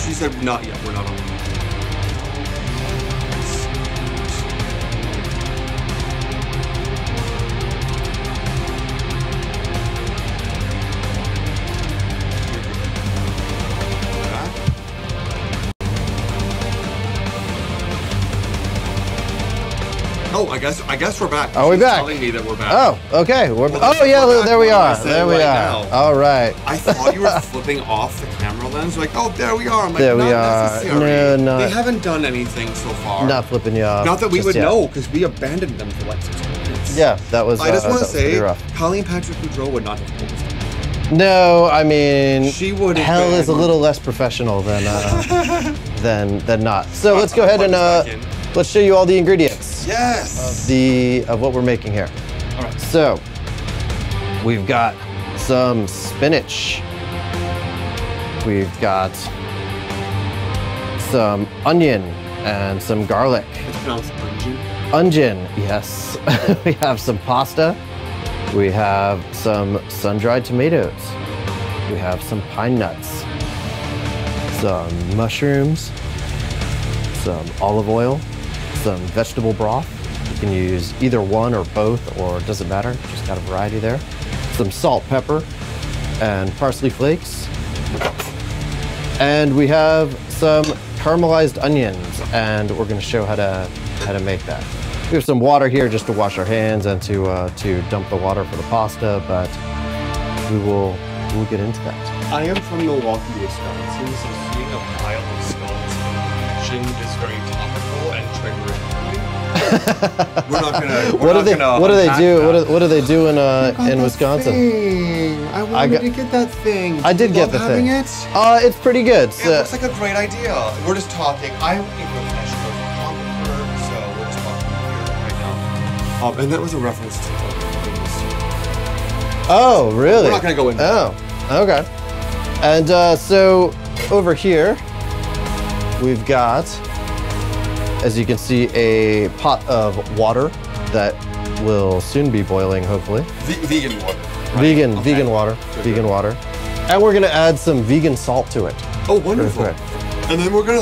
She said, not yet. We're not on. Oh, I guess we're back. Are we back? Telling me that we're back. Oh, okay. Well, oh yeah, we're there we are. back. There we are. Now. All right. I thought you were flipping off the camera lens. Like, oh, there we are. I'm like, there we not are. necessary. No, they haven't done anything so far. Not flipping you off. Not that we would yet. know, because we abandoned them for like 6 minutes. Yeah, that was. I just want to say, rough. Colleen Patrick Boudreaux would not have told us that. No, I mean, she would. Hell is a little less professional than than not. So let's go ahead and let's show you all the ingredients. Yes. Of what we're making here. All right. So we've got some spinach. We've got some onion and some garlic. It's pronounced onion. Onion, yes. We have some pasta. We have some sun-dried tomatoes. We have some pine nuts. Some mushrooms. Some olive oil. Some vegetable broth. You can use either one or both, or it doesn't matter. Just got a variety there. Some salt, pepper, and parsley flakes. And we have some caramelized onions, and we're going to show how to make that. We have some water here just to wash our hands and to dump the water for the pasta, but we'll get into that. I am from Milwaukee, Wisconsin, so seeing a pile of skulls in the kitchen is very topical and triggering. We're not gonna. What do they do in Wisconsin? I wanted to get that thing. I did get the thing. It? It's pretty good. It looks like a great idea. We're just talking. I'm a professional photographer, so we're just talking here right now. And that was a reference to things. Oh, really? We're not gonna go into that. Oh, okay. And so over here, we've got, as you can see, a pot of water that will soon be boiling, hopefully. Vegan water. Right? Vegan water. Vegan water. And we're gonna add some vegan salt to it. Oh, wonderful. And then we're gonna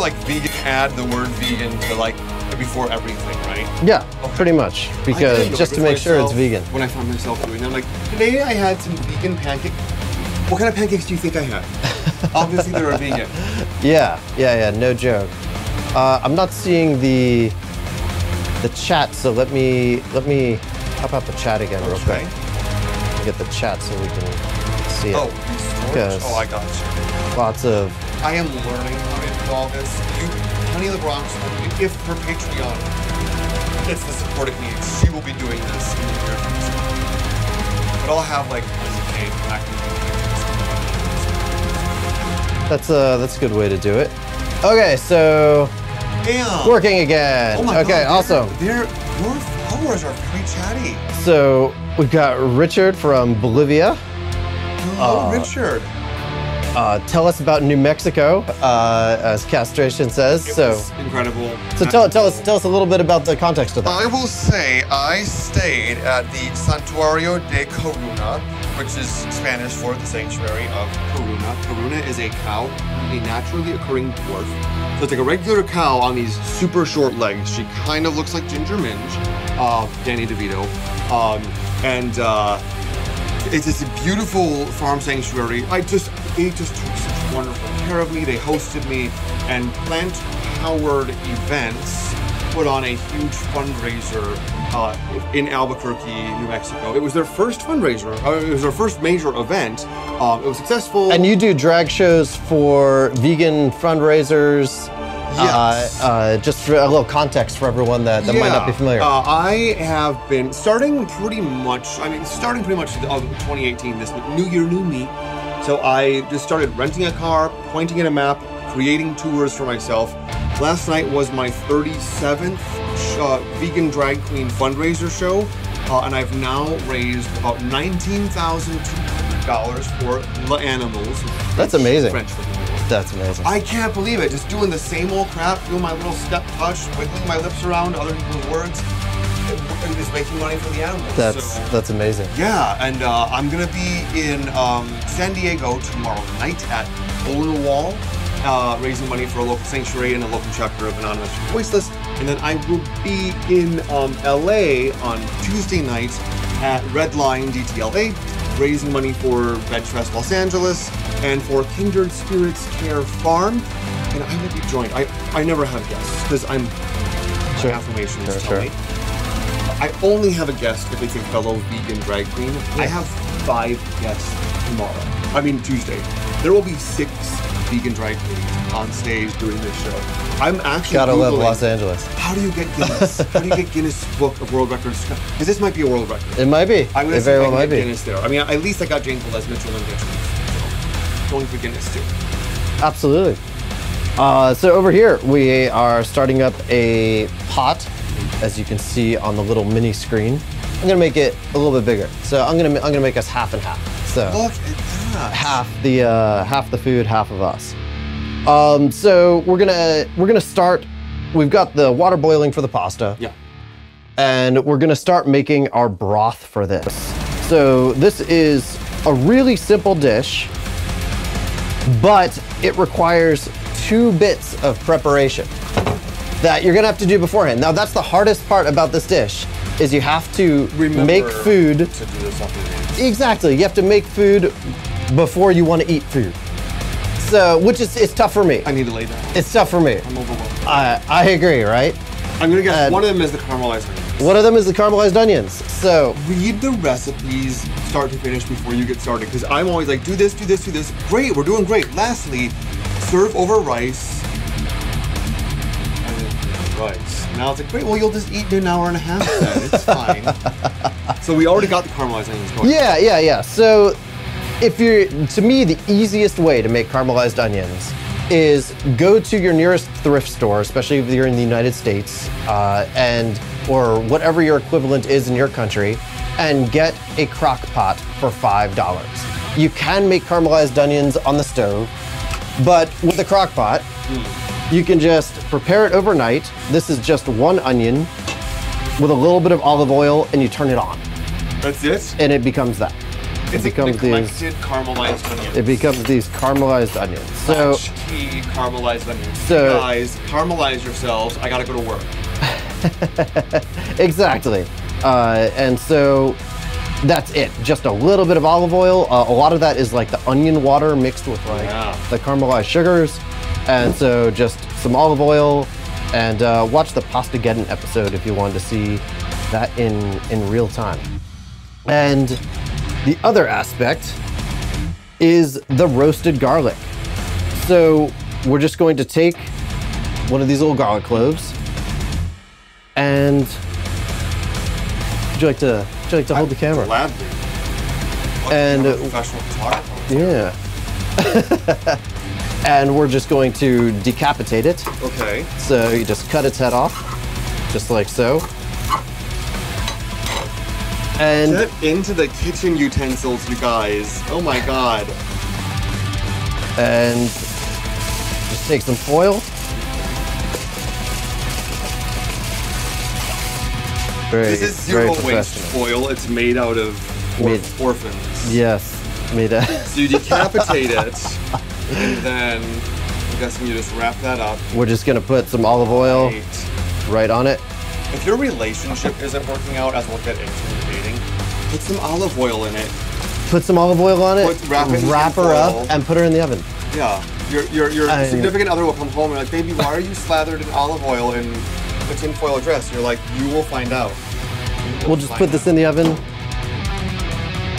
add the word vegan to before everything, right? Yeah, pretty much. Because just to make sure it's vegan. When I found myself doing that, I'm like, today I had some vegan pancakes. What kind of pancakes do you think I had? Obviously they're a vegan. Yeah, no joke. I'm not seeing the chat, so let me pop out the chat again real quick. Get the chat so we can see it. Oh, I got you. Lots of. I am learning how to do all this. Honey LaBronx, if her Patreon gets the support it needs, she will be doing this in the near future. But I'll have That's a good way to do it. Okay, so working again. Oh my okay, God, awesome. Your followers are pretty chatty. So we've got Richard from Bolivia. Hello, Richard. Tell us about New Mexico, as Castration says. It was incredible. So tell us a little bit about the context of that. I will say I stayed at the Santuario de Coruna, which is Spanish for the Sanctuary of Coruna. Coruna is a cow, a naturally occurring dwarf. So it's like a regular cow on these super short legs. She kind of looks like Ginger Minge, Danny DeVito, it's this beautiful farm sanctuary. They just took such wonderful care of me. They hosted me, and Plant Howard Events put on a huge fundraiser in Albuquerque, New Mexico. It was their first fundraiser. It was their first major event. It was successful. And you do drag shows for vegan fundraisers. Yes. Just for a little context for everyone that might not be familiar. I have been starting pretty much 2018, this new year, new me. So I just started renting a car, pointing at a map, creating tours for myself. Last night was my 37th vegan drag queen fundraiser show, and I've now raised about $19,200 for the animals. That's amazing. French for the animals. That's amazing. I can't believe it. Just doing the same old crap, doing my little step touch, wiggling my lips around other people's words, and just making money for the animals. That's amazing. Yeah, and I'm gonna be in San Diego tomorrow night at Hole in the Wall. raising money for a local sanctuary and a local chapter of Anonymous Voiceless. And then I will be in LA on Tuesday night at Redline DTLA, raising money for Veg Fest Los Angeles and for Kindred Spirits Care Farm. And I will be joined. I never have guests because I'm Sure. affirmations tell me. I only have a guest if it's a fellow vegan drag queen. I have 5 guests Tuesday. There will be 6 vegan drag queens on stage doing this show. I'm actually Gotta love Googling, Los Angeles. how do you get Guinness? How do you get Guinness Book of World Records? Because this might be a world record. It might be. I'm gonna It see very if I well can might get be. Guinness there. I mean, at least I got Jane Velez Mitchell and Guinness. So, going for Guinness too. Absolutely. So over here, we are starting up a pot, as you can see on the little mini screen. I'm gonna make it a little bit bigger. So I'm gonna make us half and half. So Look at that. half the food, half of us. So we're gonna start. We've got the water boiling for the pasta. Yeah. And we're gonna start making our broth for this. So this is a really simple dish, but it requires 2 bits of preparation that you're gonna have to do beforehand. Now that's the hardest part about this dish, is you have to make food. To do this after. Exactly, you have to make food before you want to eat food. So, which is, it's tough for me. I need to lay down. It's tough for me. I'm overwhelmed. I agree, right? I'm gonna guess And- one of them is the caramelized onions. One of them is the caramelized onions. So, Read the recipes start to finish before you get started, because I'm always like, do this, do this, do this. Great, we're doing great. Lastly, serve over rice. And then rice. Now it's like, great, well, you'll just eat in an hour and a half then. It's fine. So we already got the caramelized onions going. yeah. So, to me, the easiest way to make caramelized onions is go to your nearest thrift store, especially if you're in the United States, or whatever your equivalent is in your country, and get a crock pot for $5. You can make caramelized onions on the stove, but with a crock pot, you can just prepare it overnight. This is just 1 onion with a little bit of olive oil, and you turn it on, That's it? and it becomes that. It's It becomes like neglected caramelized onions. It becomes these caramelized onions. So, Latchkey caramelized onions. So- Hey guys, caramelize yourselves. I gotta go to work. exactly. And so that's it. Just a little bit of olive oil. A lot of that is like the onion water mixed with like the caramelized sugars. And so just some olive oil, and watch the Pastageddon episode if you wanted to see that in real time. And the other aspect is the roasted garlic. So we're just going to take one of these little garlic cloves, and would you like to hold the camera? Gladly. And I'm a professional photographer. yeah. And we're just going to decapitate it. Okay. So you just cut its head off, just like so. And Get into the kitchen utensils, you guys. Oh my god. and just take some foil. This is zero waste foil. It's made out of orphans. Yes, made a. So you decapitate it, and then I'm guessing you just wrap that up. We're just gonna put some olive oil right on it. If your relationship isn't working out, as we'll get into the dating, put some olive oil in it. Put some olive oil on it. Wrap it in wrap her foil. up, and put her in the oven. Yeah, your significant other will come home and like, baby, why are you slathered in olive oil in a tinfoil dress? You're like, you will find out. We'll just put this in the oven,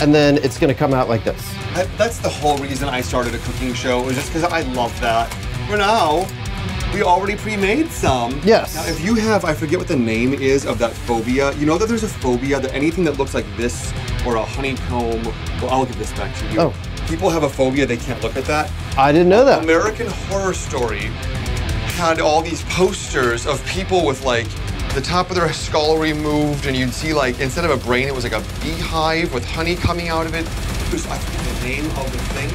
and then it's gonna come out like this. That's the whole reason I started a cooking show, was just because I love that. For now, we already pre-made some. Yes. Now, if you have, I forget what the name is of that phobia. You know that there's a phobia that anything that looks like this or a honeycomb. Well, I'll give this back to you. Oh. People have a phobia; they can't look at that. I didn't know that. American Horror Story had all these posters of people with like the top of their skull removed, and you'd see like, instead of a brain, it was like a beehive with honey coming out of it. There's, I forget the name of the thing.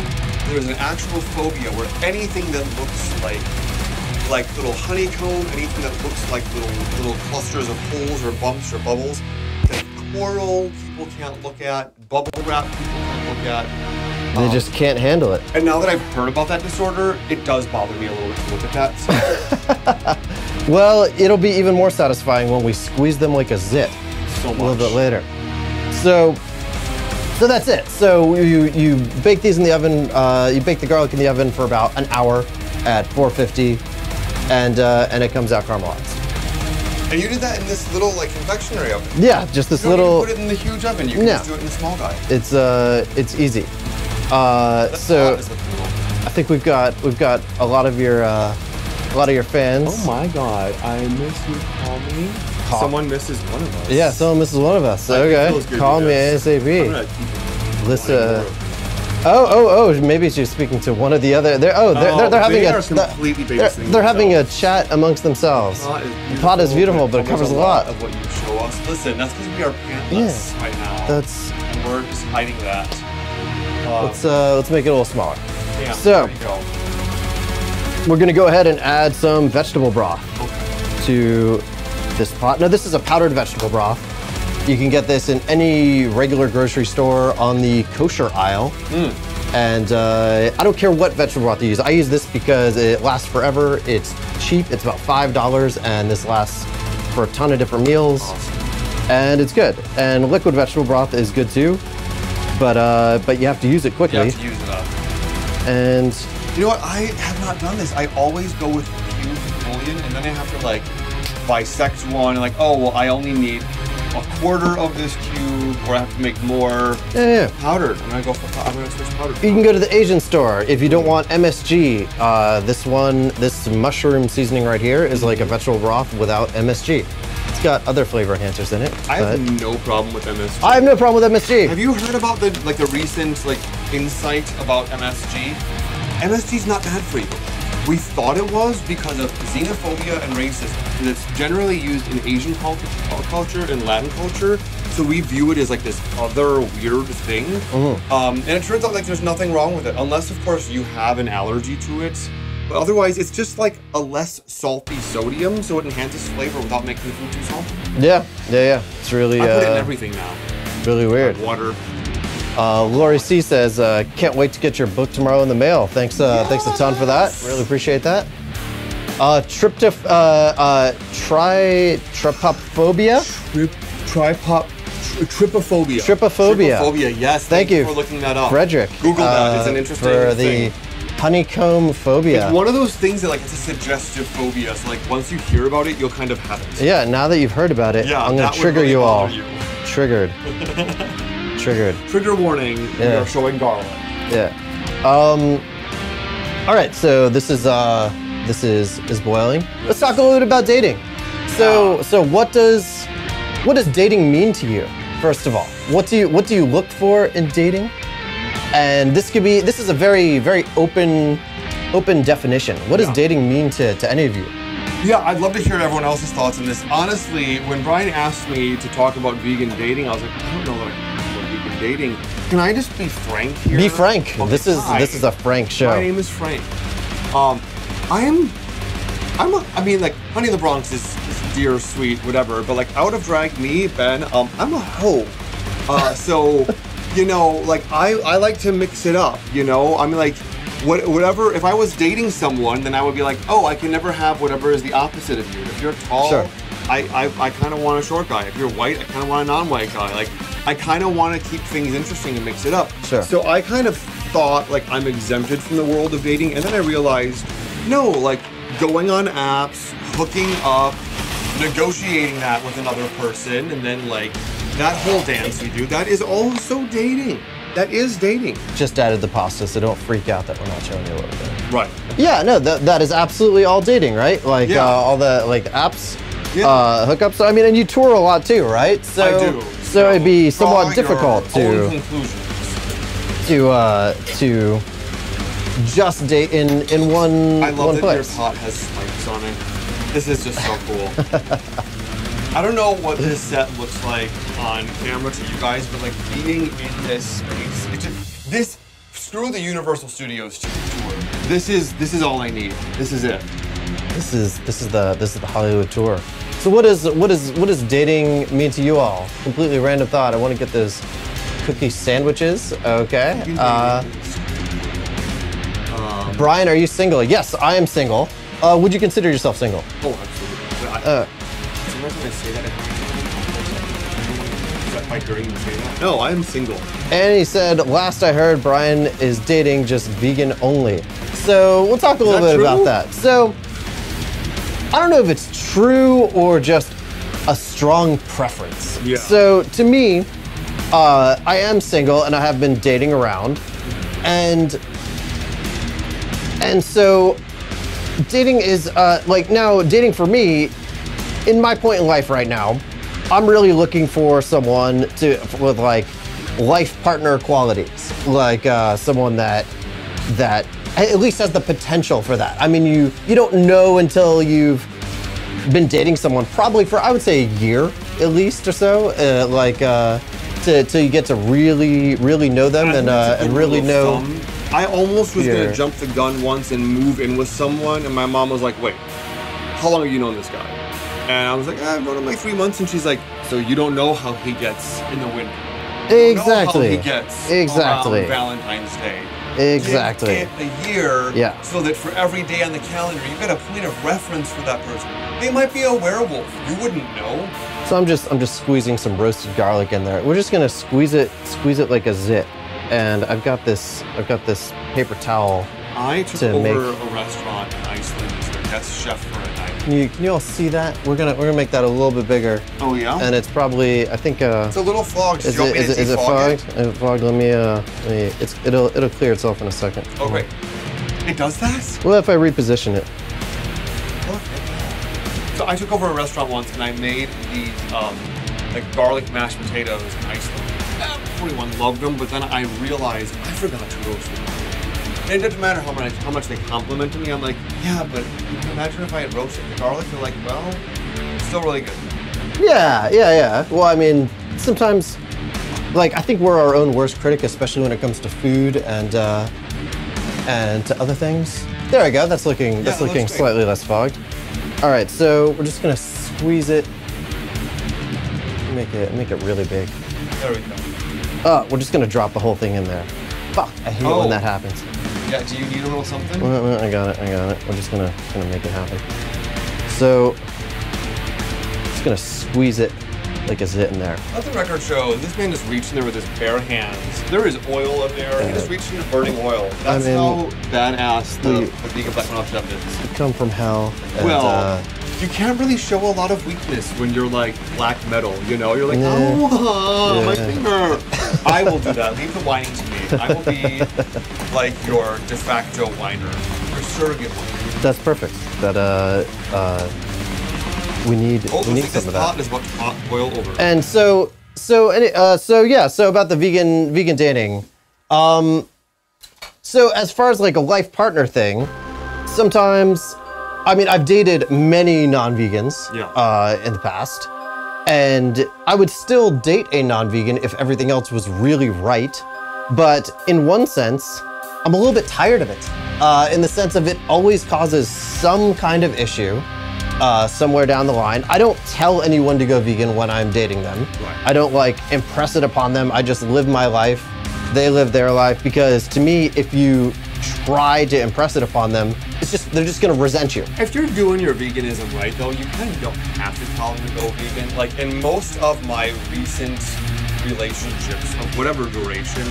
There's an actual phobia where anything that looks like little honeycomb, anything that looks like little clusters of holes or bumps or bubbles, that coral people can't look at, bubble wrap people can't look at. They just can't handle it. And now that I've heard about that disorder, it does bother me a little bit to look at that. So. Well, it'll be even more satisfying when we squeeze them like a zit So much. a little bit later. So that's it. So you bake these in the oven. You bake the garlic in the oven for about an hour at 450, and it comes out caramelized. And you did that in this little like confectionery oven. Yeah, just this You don't little. even put it in the huge oven. You can just do it in the small guy. It's easy. So I think we've got a lot of your fans. Oh my God! I miss you. Call me. Someone misses one of us. Yeah, someone misses one of us. Okay, call me ASAP. Lisa. Oh, maybe she's speaking to one of the other. They're having they're having a chat amongst themselves. The pot is beautiful, but it covers a lot of what you show us. Listen, that's because we are pantless right now. And we're just hiding that. Let's make it a little smaller. Yeah, so there you go. we're gonna go ahead and add some vegetable broth to this pot. Now this is a powdered vegetable broth. You can get this in any regular grocery store on the kosher aisle. And I don't care what vegetable broth you use. I use this because it lasts forever. It's cheap. It's about $5, and this lasts for a ton of different meals. Awesome. And it's good. And liquid vegetable broth is good too, but you have to use it quickly. You have to use it up. And you know what? I have not done this. I always go with cubes of bouillon, and then I have to like bisect one and like, oh well, I only need a quarter of this cube, or I have to make more powdered. I'm gonna switch powdered. You can go to the Asian store if you don't want MSG. This mushroom seasoning right here is like a vegetable broth without MSG. It's got other flavor enhancers in it. I have no problem with MSG. I have no problem with MSG. Have you heard about the recent insight about MSG? MSG's not bad for you. We thought it was because of xenophobia and racism. And it's generally used in Asian culture and Latin culture, so we view it as like this other weird thing. And it turns out like there's nothing wrong with it, unless of course you have an allergy to it. But otherwise, it's just like a less salty sodium, so it enhances flavor without making the food too salty. Yeah. It's really. I put it in everything now. Really weird. Water. Lori C says, can't wait to get your book tomorrow in the mail. Thanks a ton for that. Really appreciate that. Trypophobia. Trypophobia, yes. Thank you for looking that up. Frederick. Google that. It's an interesting thing. Honeycomb phobia. It's one of those things that it's a suggestive phobia. So once you hear about it, you'll kind of have it. Yeah, now that you've heard about it, I'm gonna trigger you all. Triggered. Trigger warning. We are showing garlic. Yeah. All right. So this is boiling. Yes. Let's talk a little bit about dating. So what does dating mean to you? First of all, what do you look for in dating? And this is a very, very open definition. What does dating mean to any of you? Yeah, I'd love to hear everyone else's thoughts on this. Honestly, when Brian asked me to talk about vegan dating, I was like, I don't know what vegan dating. Can I just be frank here? Be frank. Okay, this is a frank show. My name is Frank. Honey LaBronx is dear, sweet, whatever. But out of drag, me, Ben, I'm a hoe. So, I like to mix it up. Whatever. If I was dating someone, then I would be like, oh, I can never have whatever is the opposite of you. If you're tall, sure. I kind of want a short guy. If you're white, I kind of want a non-white guy. I kind of want to keep things interesting and mix it up. Sure. So I kind of thought I'm exempted from the world of dating, and then I realized, no, going on apps, hooking up, negotiating that with another person, and then that whole dance we do, that is also dating. That is dating. Just added the pasta, so don't freak out that we're not showing you a little bit. Right. Yeah, no, that is absolutely all dating, right? All the apps, hookups. I mean, and you tour a lot too, right? So, I do. So it'd be somewhat difficult to just date in one place. I love that your pot has spikes on it. This is just so cool. I don't know what this set looks like on camera to you guys, but being in this space, screw the Universal Studios tour. This is all I need. This is it. This is the Hollywood tour. So what does dating mean to you all? Completely random thought. I want to get this cookie sandwiches. Okay. Brian, are you single? Yes, I am single. Would you consider yourself single? Oh, absolutely. Sometimes when I say that, is that my during to say that? No, I am single. And he said, last I heard, Brian is dating just vegan only. So we'll talk a little bit about that. So I don't know if it's true or just a strong preference. Yeah. So to me, I am single and I have been dating around, and so dating is now dating for me, in my point in life right now, I'm really looking for someone with like life partner qualities, like someone that at least has the potential for that. I mean, you don't know until you've been dating someone probably for, I would say, a year at least or so, till you get to really know them and really know. I almost was gonna jump the gun once and move in with someone, and my mom was like, "Wait, how long have you known this guy?" And I was like, "I've known him like 3 months," and she's like, "So you don't know how he gets in the winter? Exactly. How he gets around Valentine's Day. Exactly. Give it a year, so that for every day on the calendar, you've got a point of reference for that person. They might be a werewolf. You wouldn't know." So I'm just squeezing some roasted garlic in there. We're just gonna squeeze it like a zit. And I've got this paper towel. I took over a restaurant in Iceland as their guest chef for a night. Can you all see that? We're gonna make that a little bit bigger. Oh yeah. And it's probably, I think it's a little fogged. Is it fogged? Fogged. Let me it'll clear itself in a second. Oh great. It does that? Well, if I reposition it. Okay. So I took over a restaurant once and I made these like garlic mashed potatoes in Iceland. Everyone loved them, but then I realized I forgot to roast them. And it didn't matter how much they complimented me. I'm like, yeah, but imagine if I had roasted the garlic. They're like, well, it's still really good. Yeah. Well, I mean, sometimes, like, I think we're our own worst critic, especially when it comes to food and to other things. There we go. That's looking slightly less fogged. All right, so we're just gonna squeeze it. Make it really big. There we go. We're just gonna drop the whole thing in there. Fuck, I hate it when that happens. Yeah, do you need a little something? I got it. We're just gonna make it happen. So, just gonna squeeze it like a zit in there. Let the record show, this man just reached in there with his bare hands. There is oil in there. He just reached into burning oil. That's how badass the vegan black knob chef is. We come from hell. And, well, you can't really show a lot of weakness when you're like black metal, you know? You're like, my finger. I will do that. Leave the whining to me. I will be like your de facto whiner, your surrogate whiner. That's perfect. We need some of that. This pot is about to boil over. And so about the vegan dating. So as far as like a life partner thing, sometimes, I mean, I've dated many non-vegans in the past, and I would still date a non-vegan if everything else was really right. But in one sense, I'm a little bit tired of it, in the sense of it always causes some kind of issue somewhere down the line. I don't tell anyone to go vegan when I'm dating them. Right. I don't like impress it upon them. I just live my life. They live their life, because to me, if you try to impress it upon them, they're just gonna resent you. If you're doing your veganism right though, you kind of don't have to tell them to go vegan. Like in most of my recent relationships of whatever duration,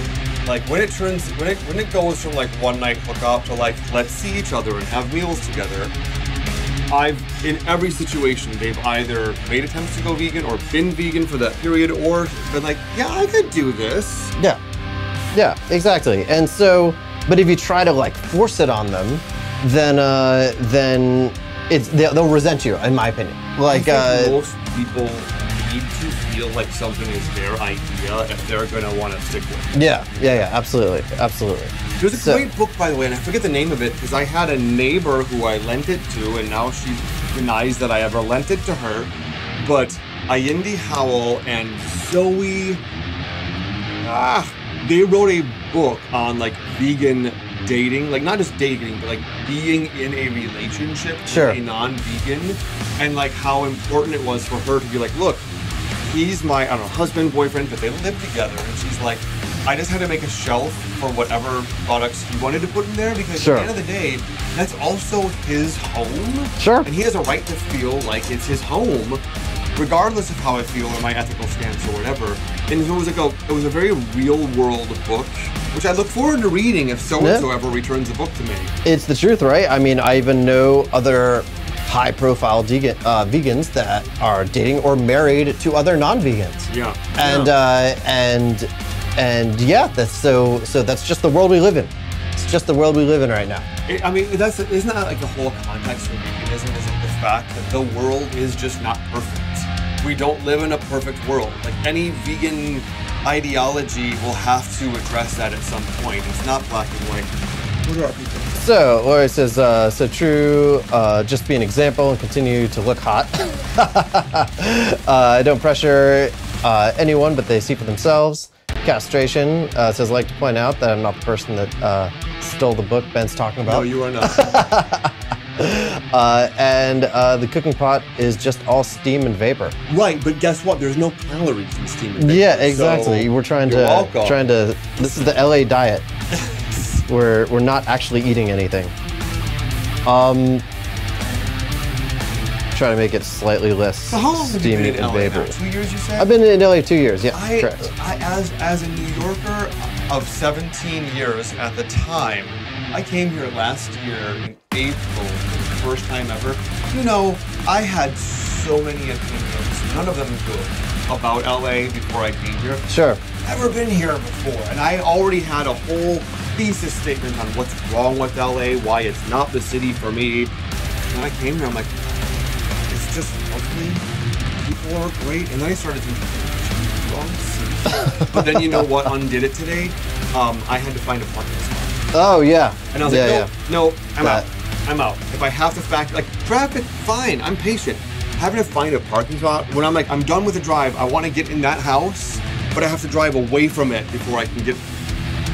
like when it goes from like one night hookup to like let's see each other and have meals together, in every situation, they've either made attempts to go vegan or been vegan for that period, or been like, yeah, I could do this. Yeah, exactly. And so, but if you try to like force it on them, then they'll resent you, in my opinion. Like I think most people need to feel like something is their idea if they're gonna want to stick with it. Yeah, absolutely. There's a great book, by the way, and I forget the name of it, because I had a neighbor who I lent it to, and now she denies that I ever lent it to her. But Ayindi Howell and Zoe, they wrote a book on like vegan dating, like not just dating, but like being in a relationship with a non-vegan, and like how important it was for her to be like, look, he's my, I don't know, husband, boyfriend, but they live together. And she's like, I just had to make a shelf for whatever products he wanted to put in there because Sure. at the end of the day, that's also his home. Sure. And he has a right to feel like it's his home, regardless of how I feel or my ethical stance or whatever. And so it was a very real world book, which I look forward to reading if so-and-so ever returns a book to me. It's the truth, right? I mean, I even know other high-profile vegans that are dating or married to other non-vegans. Yeah. And yeah, that's that's just the world we live in. It's just the world we live in right now. I mean, isn't that like the whole context of veganism? Is it the fact that the world is just not perfect? We don't live in a perfect world. Like any vegan ideology will have to address that at some point. It's not black and white. What are our people? So, Lori says, so true, just be an example and continue to look hot. I don't pressure anyone, but they see for themselves. Castration says, like to point out that I'm not the person that stole the book Ben's talking about. No, you are not. And the cooking pot is just all steam and vapor. Right, but guess what? There's no calories in steam and vapor. Yeah, exactly. So We're trying to. This is the LA diet. We're not actually eating anything. Try to make it slightly less So how long have you been steamy in and LA now? vapory. 2 years, you said? I've been in LA 2 years. Yeah, correct. As a New Yorker of 17 years at the time, I came here last year in April for the first time ever. You know, I had so many opinions, none of them good, about LA before I came here. Sure. Never been here before, and I already had a whole thesis statement on what's wrong with LA, why it's not the city for me. When I came here, I'm like, it's just lovely. People are great. And then I started thinking, wrong city. But then you know what undid it today? I had to find a parking spot. Oh yeah. And I was no, I'm out. I'm out. If I have to traffic, fine. I'm patient. Having to find a parking spot when I'm like, I'm done with the drive. I want to get in that house, but I have to drive away from it before I can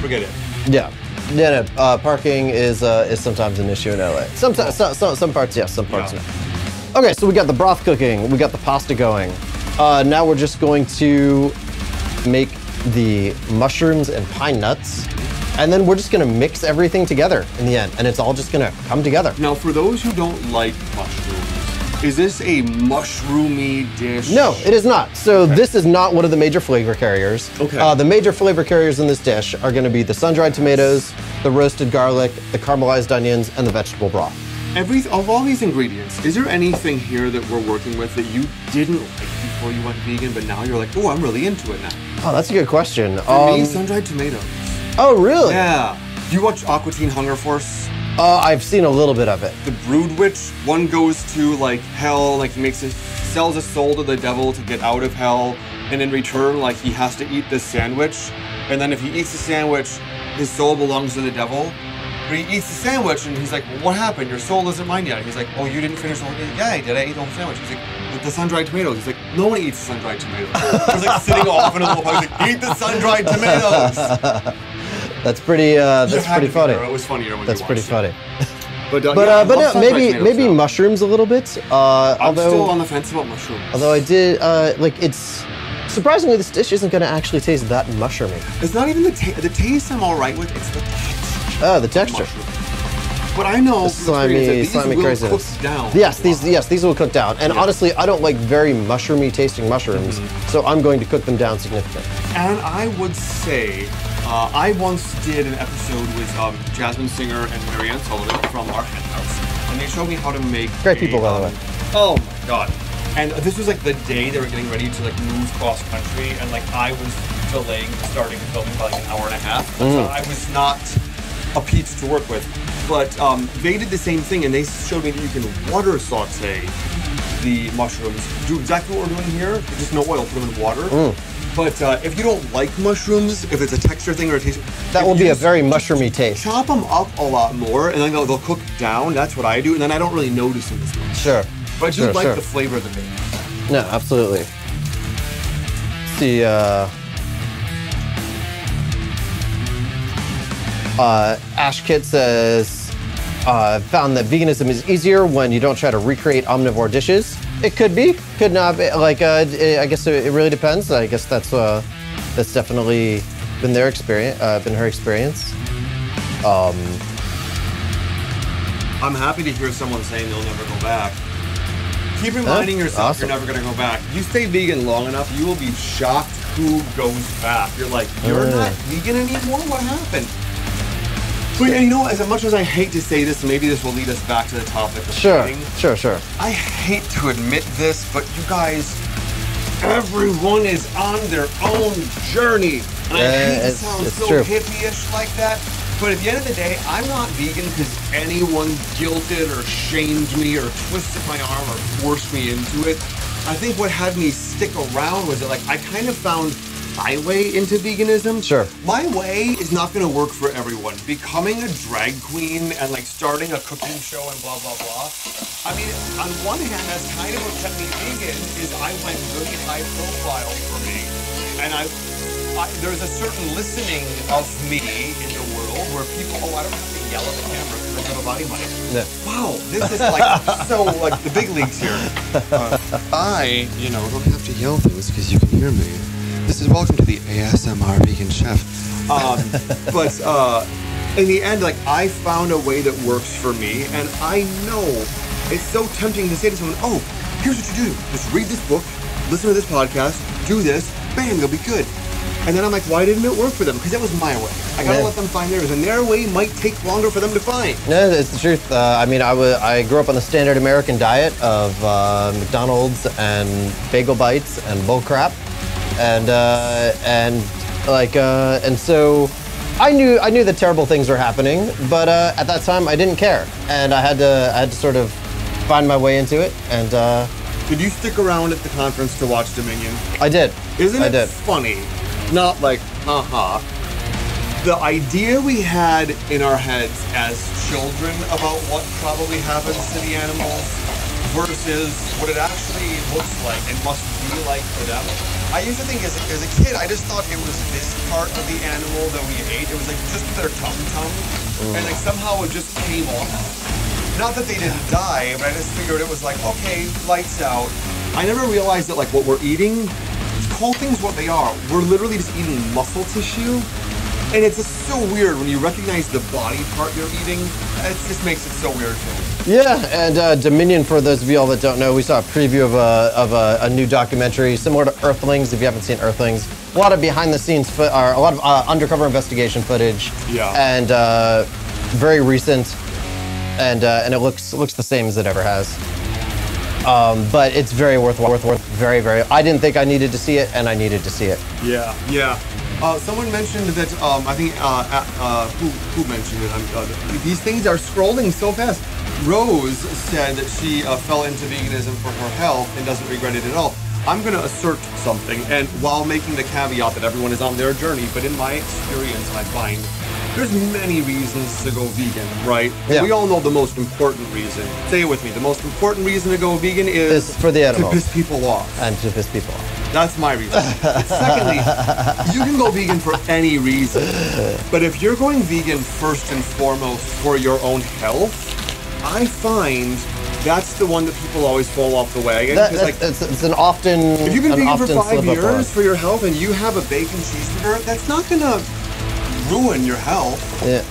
forget it. Yeah. Yeah, no, parking is sometimes an issue in LA. Sometimes, some parts yes, some parts no. Okay, so we got the broth cooking, we got the pasta going. Now we're just going to make the mushrooms and pine nuts, and then we're just gonna mix everything together in the end, and it's all just gonna come together. Now, for those who don't like mushrooms, is this a mushroomy dish? No, it is not. So this is not one of the major flavor carriers. Okay. The major flavor carriers in this dish are gonna be the sun-dried tomatoes, the roasted garlic, the caramelized onions, and the vegetable broth. Of all these ingredients, is there anything here that we're working with that you didn't like before you went vegan, but now you're like, oh, I'm really into it now? Oh, that's a good question. For me, sun-dried tomatoes. Oh, really? Yeah. Do you watch Aqua Teen Hunger Force? I've seen a little bit of it. The Brood Witch, one goes to like hell, like sells his soul to the devil to get out of hell, and in return, like he has to eat this sandwich, and then if he eats the sandwich, his soul belongs to the devil. But he eats the sandwich, and he's like, well, what happened? Your soul isn't mine yet. He's like, oh, you didn't finish the whole thing? Yeah, I did. I ate the whole sandwich. He's like, the sun-dried tomatoes. He's like, no one eats sun-dried tomatoes. He's like sitting off in a little pile. He's like, eat the sun-dried tomatoes. That's pretty funny. It was funnier when That's you pretty watched funny. But no, maybe mushrooms a little bit. I'm still on the fence about mushrooms. Although I did, it's surprisingly this dish isn't going to actually taste that mushroomy. It's not even the taste I'm all right with. It's the texture. Oh, the texture. But I know slimy craziness. Cook down. Yes, these will cook down. And honestly, I don't like very mushroomy tasting mushrooms, so I'm going to cook them down significantly. And I would say, I once did an episode with Jasmine Singer and Marianne Sullivan from our hen house, and they showed me how to make great people, by the way. Oh my god! And this was like the day they were getting ready to like move cross country, and like I was delaying starting filming by like an hour and a half. So I was not a peach to work with. But they did the same thing, and they showed me that you can water saute the mushrooms. Do exactly what we're doing here, just no oil, put them in water. But if you don't like mushrooms, if it's a texture thing or a taste, that will be a very mushroomy taste. Chop them up a lot more, and then they'll cook down. That's what I do, and then I don't really notice them as much. Sure. But I do like the flavor of the bacon. No, absolutely. See, Ash Kit says, found that veganism is easier when you don't try to recreate omnivore dishes. It could be, could not be. Like, I guess it really depends. I guess that's definitely been their experience, been her experience. I'm happy to hear someone saying they'll never go back. Keep reminding yourself you're never going to go back. You stay vegan long enough, you will be shocked who goes back. You're like, you're not vegan anymore? What happened? But you know, as much as I hate to say this, maybe this will lead us back to the topic of eating. Sure. I hate to admit this, but you guys, everyone is on their own journey. And I hate to sound so hippie-ish like that, but at the end of the day, I'm not vegan because anyone guilted or shamed me or twisted my arm or forced me into it. I think what had me stick around was that, like, I kind of found my way into veganism. Sure. My way is not going to work for everyone. Becoming a drag queen and like starting a cooking show and blah, blah, blah. I mean, on one hand, that's kind of what kept me vegan is I went really high profile for me. And there's a certain listening of me in the world where people, I don't have to yell at the camera because I have a body mic. Yeah. Wow, this is like so like the big leagues here. I, don't have to yell things because you can hear me. This is welcome to the ASMR Vegan Chef. But in the end, like, I found a way that works for me, and I know it's so tempting to say to someone, oh, here's what you do. Just read this book, listen to this podcast, do this, bam, you'll be good. And then I'm like, why didn't it work for them? Because it was my way. I gotta let them find theirs, and their way might take longer for them to find. No, it's the truth. I mean, I grew up on the standard American diet of McDonald's and bagel bites and bull crap. And so I knew that terrible things were happening, but at that time I didn't care, and I had to sort of find my way into it. And did you stick around at the conference to watch Dominion? I did. Isn't it funny? Not like the idea we had in our heads as children about what probably happens to the animals versus what it actually looks like and must be like for them. I used to think as a kid, I just thought it was this part of the animal that we ate. It was like just their tongue. And like somehow it just came off. Not that they didn't die, but I just figured it was like, okay, lights out. I never realized that like what we're eating, call things what they are. We're literally just eating muscle tissue. And it's just so weird when you recognize the body part you're eating. It just makes it so weird to me. Yeah, and Dominion, for those of you all that don't know, we saw a preview of a new documentary similar to Earthlings. If you haven't seen Earthlings, a lot of behind-the-scenes a lot of undercover investigation footage. Yeah. And very recent, and it looks the same as it ever has. But it's very worth very, very. I didn't think I needed to see it, and I needed to see it. Yeah. Someone mentioned that, I think, who mentioned it? These things are scrolling so fast. Rose said that she fell into veganism for her health and doesn't regret it at all. I'm going to assert something, and while making the caveat that everyone is on their journey, but in my experience, I find there's many reasons to go vegan, right? Yeah. We all know the most important reason. Say it with me. The most important reason to go vegan is for the animals. To piss people off. And to piss people off. That's my reason. Secondly, you can go vegan for any reason. But if you're going vegan first and foremost for your own health, I find that's the one that people always fall off the wagon. It's an often. If you've been vegan for 5 years for your health and you have a bacon cheeseburger, that's not gonna ruin your health. Yeah.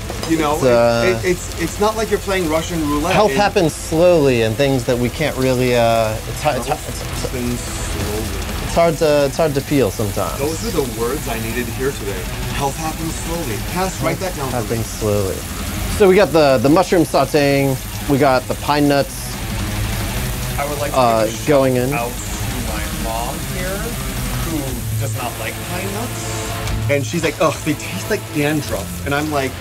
It's not like you're playing Russian roulette. Health happens slowly, and things that we can't really. It's hard to feel sometimes. Those are the words I needed to hear today. Health happens slowly. Cass, write that down. Happens slowly. So we got the mushroom sautéing. We got the pine nuts. I would like to give going in. Out to my mom here, who does not like pine nuts, and she's like, "Oh, they taste like dandruff," and I'm like,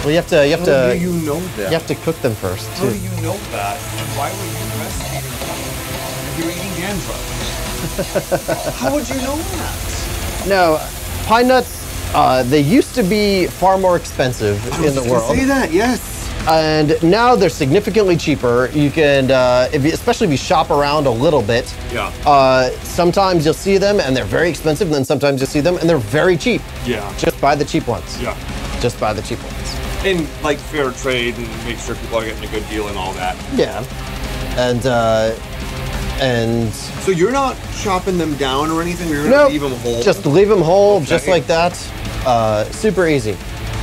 "Well, you have to. How do you know that? You have to cook them first, too. How do you know that? And why would you breastfeed if you're eating dandruff? How would you know that?" No, pine nuts. They used to be far more expensive in the world. Say that, yes. And now they're significantly cheaper. You can, especially if you shop around a little bit. Yeah. Sometimes you'll see them and they're very expensive, and then sometimes you'll see them and they're very cheap. Yeah. Just buy the cheap ones. Yeah. Just buy the cheap ones. And like fair trade and make sure people are getting a good deal and all that. Yeah. And so you're not chopping them down or anything? You're gonna leave them whole? Just leave them whole, just like that. Super easy.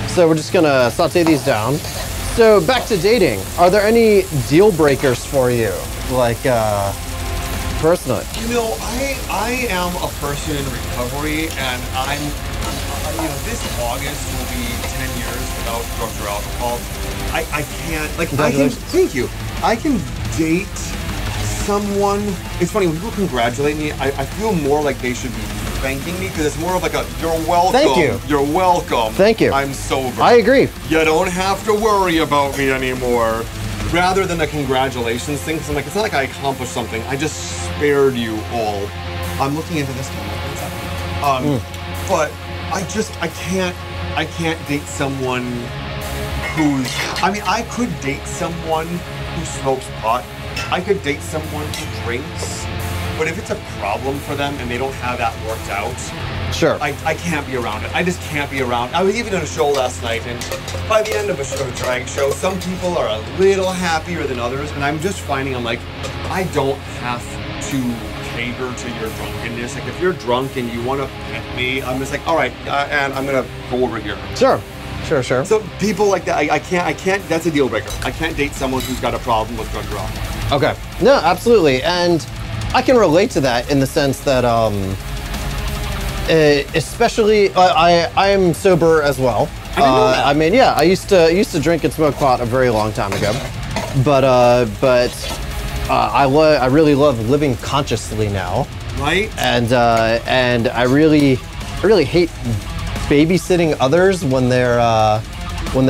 So we're just gonna saute these down. So back to dating. Are there any deal breakers for you? Like, personally? You know, I am a person in recovery, and this August will be 10 years without drugs or alcohol. I can't, thank you. I can date someone. It's funny, when people congratulate me, I feel more like they should be thanking me, because it's more of like a, you're welcome. Thank you. You're welcome. Thank you. I'm sober. I agree. You don't have to worry about me anymore. Rather than a congratulations thing, because I'm like, it's not like I accomplished something. I just spared you all. I'm looking into this one. But I can't date someone who's, I could date someone who smokes pot. I could date someone who drinks. But if it's a problem for them and they don't have that worked out, sure, I can't be around it. I just can't be around. I was even in a show last night, and by the end of a drag show, some people are a little happier than others, and I'm just finding, I'm like, I don't have to cater to your drunkenness. Like, if you're drunk and you want to pet me, I'm just like, all right, and I'm gonna go over here. Sure. So people like that, I can't. That's a deal breaker. I can't date someone who's got a problem with drugs or alcohol. Okay. No, absolutely, and I can relate to that in the sense that, especially, I am sober as well. I didn't know that. I used to drink and smoke pot a very long time ago, but I really love living consciously now. Right. And I really hate babysitting others when they're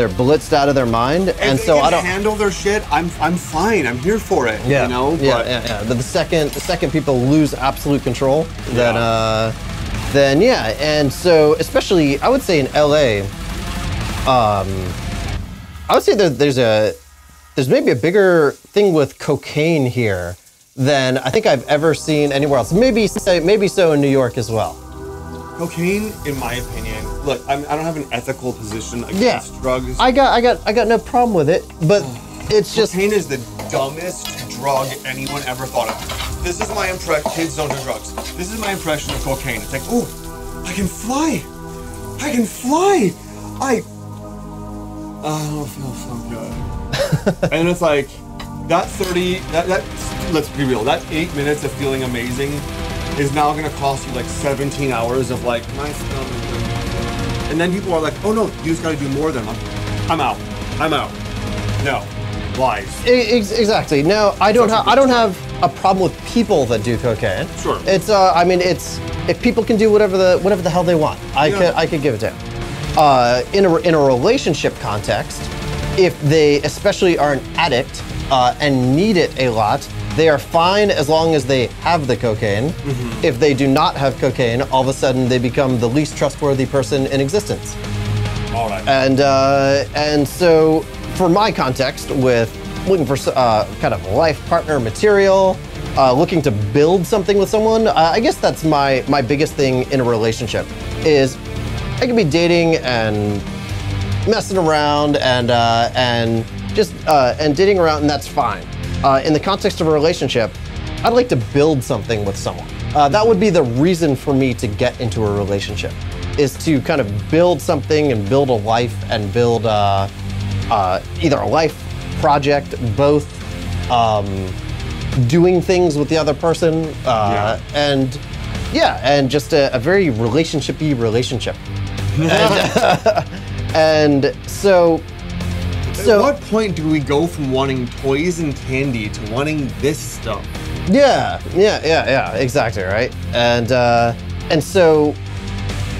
blitzed out of their mind, and so I don't handle their shit. I'm fine. I'm here for it. Yeah, you know. Yeah. But the second people lose absolute control, then yeah. And so, especially, I would say in LA, I would say that there's maybe a bigger thing with cocaine here than I think I've ever seen anywhere else. Maybe so in New York as well. Cocaine, in my opinion, look, I don't have an ethical position against drugs. I got no problem with it, but it's just cocaine is the dumbest drug anyone ever thought of. This is my impression. Kids don't do drugs. This is my impression of cocaine. It's like, ooh, I can fly. I don't feel so good. And it's like that let's be real. That 8 minutes of feeling amazing is now going to cost you like 17 hours of like, my stomach. And then people are like, oh no, you just got to do more than I'm out. No, lies. Exactly. No, I don't have a problem with people that do cocaine. Sure. It's if people can do whatever the hell they want, I could give it to them. In a relationship context, if they especially are an addict and need it a lot, they are fine as long as they have the cocaine. Mm-hmm. If they do not have cocaine, all of a sudden they become the least trustworthy person in existence. All right. And so, for my context, with looking for kind of life partner material, looking to build something with someone, I guess that's my biggest thing in a relationship is I can be dating and messing around and dating around, and that's fine. In the context of a relationship, I'd like to build something with someone. That would be the reason for me to get into a relationship, is to kind of build something and build a life and build either a life project, both doing things with the other person, and just a very relationship-y relationship. And so at what point do we go from wanting toys and candy to wanting this stuff? Yeah, exactly, right? And so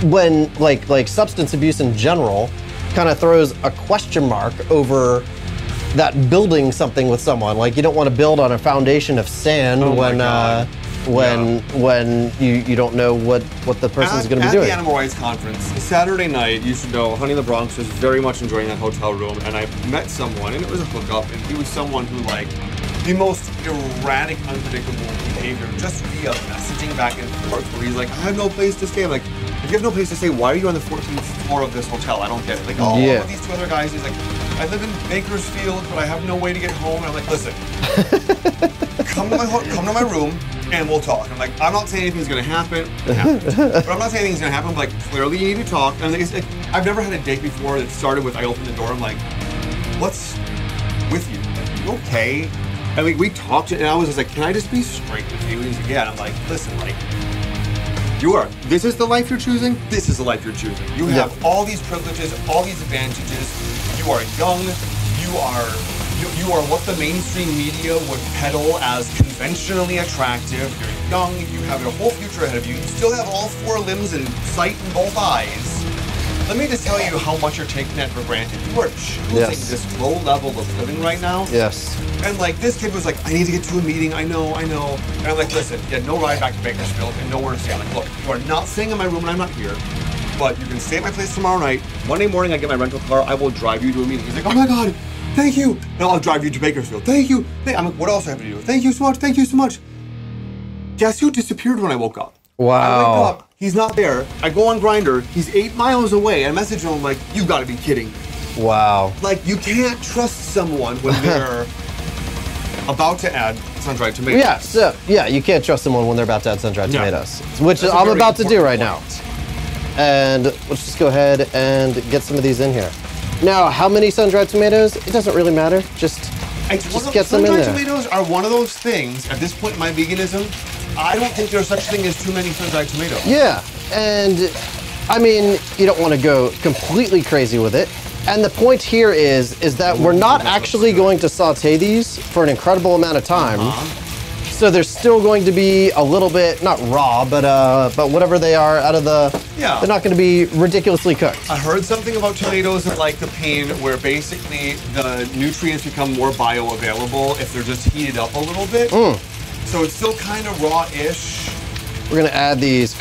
when like substance abuse in general kind of throws a question mark over that building something with someone. Like, you don't want to build on a foundation of sand when you don't know what the person's going to be doing. At the Animal Rights Conference, Saturday night, you should know, Honey LaBronx was very much enjoying that hotel room, and I met someone, and it was a hookup, and he was someone who, like, the most erratic, unpredictable behavior, just via messaging back and forth, where he's like, I have no place to stay. I'm like, if you have no place to stay. Why are you on the 14th floor of this hotel? I don't get it. Like, oh, yeah. these two other guys. He's like, I live in Bakersfield, but I have no way to get home. And I'm like, listen, come to my room and we'll talk. I'm like, I'm not saying anything's gonna happen, but I'm not saying anything's gonna happen. But like, clearly you need to talk. And it's like, I've never had a date before that started with I opened the door. I'm like, what's with you? Like, you okay? And we talked, and I was just like, can I just be straight with you? And he's like, yeah. And I'm like, listen, like, this is the life you're choosing? This is the life you're choosing. You have all these privileges, all these advantages. You are young. You are what the mainstream media would peddle as conventionally attractive. You're young. You have a whole future ahead of you. You still have all 4 limbs and sight in both eyes. Let me just tell you how much you're taking that for granted. You are choosing this low level of living right now. Yes. And like this kid was like, I need to get to a meeting. I know. And I'm like, listen, you had no ride back to Bakersfield and nowhere to stay. I'm like, look, you are not staying in my room and I'm not here, but you can stay at my place tomorrow night. Monday morning, I get my rental car. I will drive you to a meeting. He's like, oh my God, thank you. And I'll drive you to Bakersfield. Thank you. I'm like, what else do I have to do? Thank you so much. Thank you so much. Guess who disappeared when I woke up? Wow. I wake up, he's not there. I go on Grindr, he's 8 miles away. I message him, I'm like, you gotta be kidding. Wow. Like, you can't trust someone when they're about to add sun-dried tomatoes. Yeah, so, you can't trust someone when they're about to add sun-dried tomatoes, which That's I'm about to do right point. now. And let's just go ahead and get some of these in here. Now, how many sun-dried tomatoes? It doesn't really matter. Just get some in there. Sun-dried tomatoes are one of those things, at this point in my veganism, I don't think there's such a thing as too many sun-dried tomatoes. Yeah, and I mean, you don't want to go completely crazy with it. And the point here is that we're not actually going to saute these for an incredible amount of time. So they're still going to be a little bit, not raw, but whatever they are out of the, they're not going to be ridiculously cooked. I heard something about tomatoes and like the pain where basically the nutrients become more bioavailable if they're just heated up a little bit. So it's still kind of raw-ish. We're gonna add these some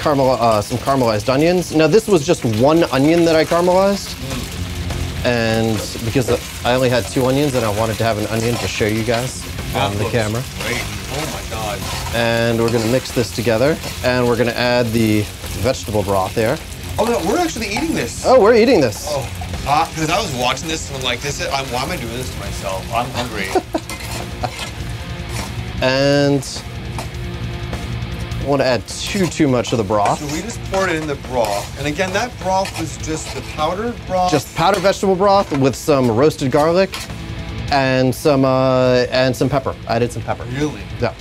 caramelized onions. Now this was just 1 onion that I caramelized. And because I only had 2 onions and I wanted to have an onion to show you guys on the camera. Great, oh my God. And we're gonna mix this together and we're gonna add the vegetable broth there. Oh no, we're actually eating this. Oh, we're eating this. Oh, because I was watching this and I'm like, why am I doing this to myself? I'm hungry. And I want to add too much of the broth. So we just poured it in the broth. And again, that broth was just the powdered broth. Just powdered vegetable broth with some roasted garlic and some pepper. I added some pepper. Really? Yeah.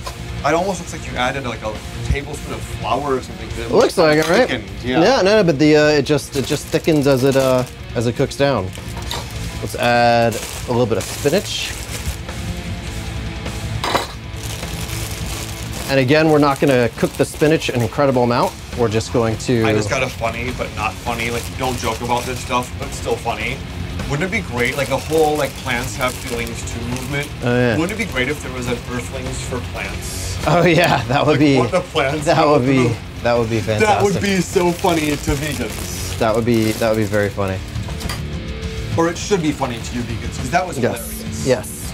It almost looks like you added like a tablespoon of flour or something. It looks like it, right? Yeah. No, but it just thickens as it cooks down. Let's add a little bit of spinach. And again, we're not going to cook the spinach an incredible amount. We're just going to... I just got a funny, but not funny. Like, don't joke about this stuff, but it's still funny. Wouldn't it be great, like a whole, like, plants have feelings too movement? Oh, yeah. Wouldn't it be great if there was an Earthlings for plants? Oh, yeah, that would be... What the plants that would be fantastic. That would be so funny to vegans. That would be very funny. Or it should be funny to you vegans, because that was hilarious. Yes.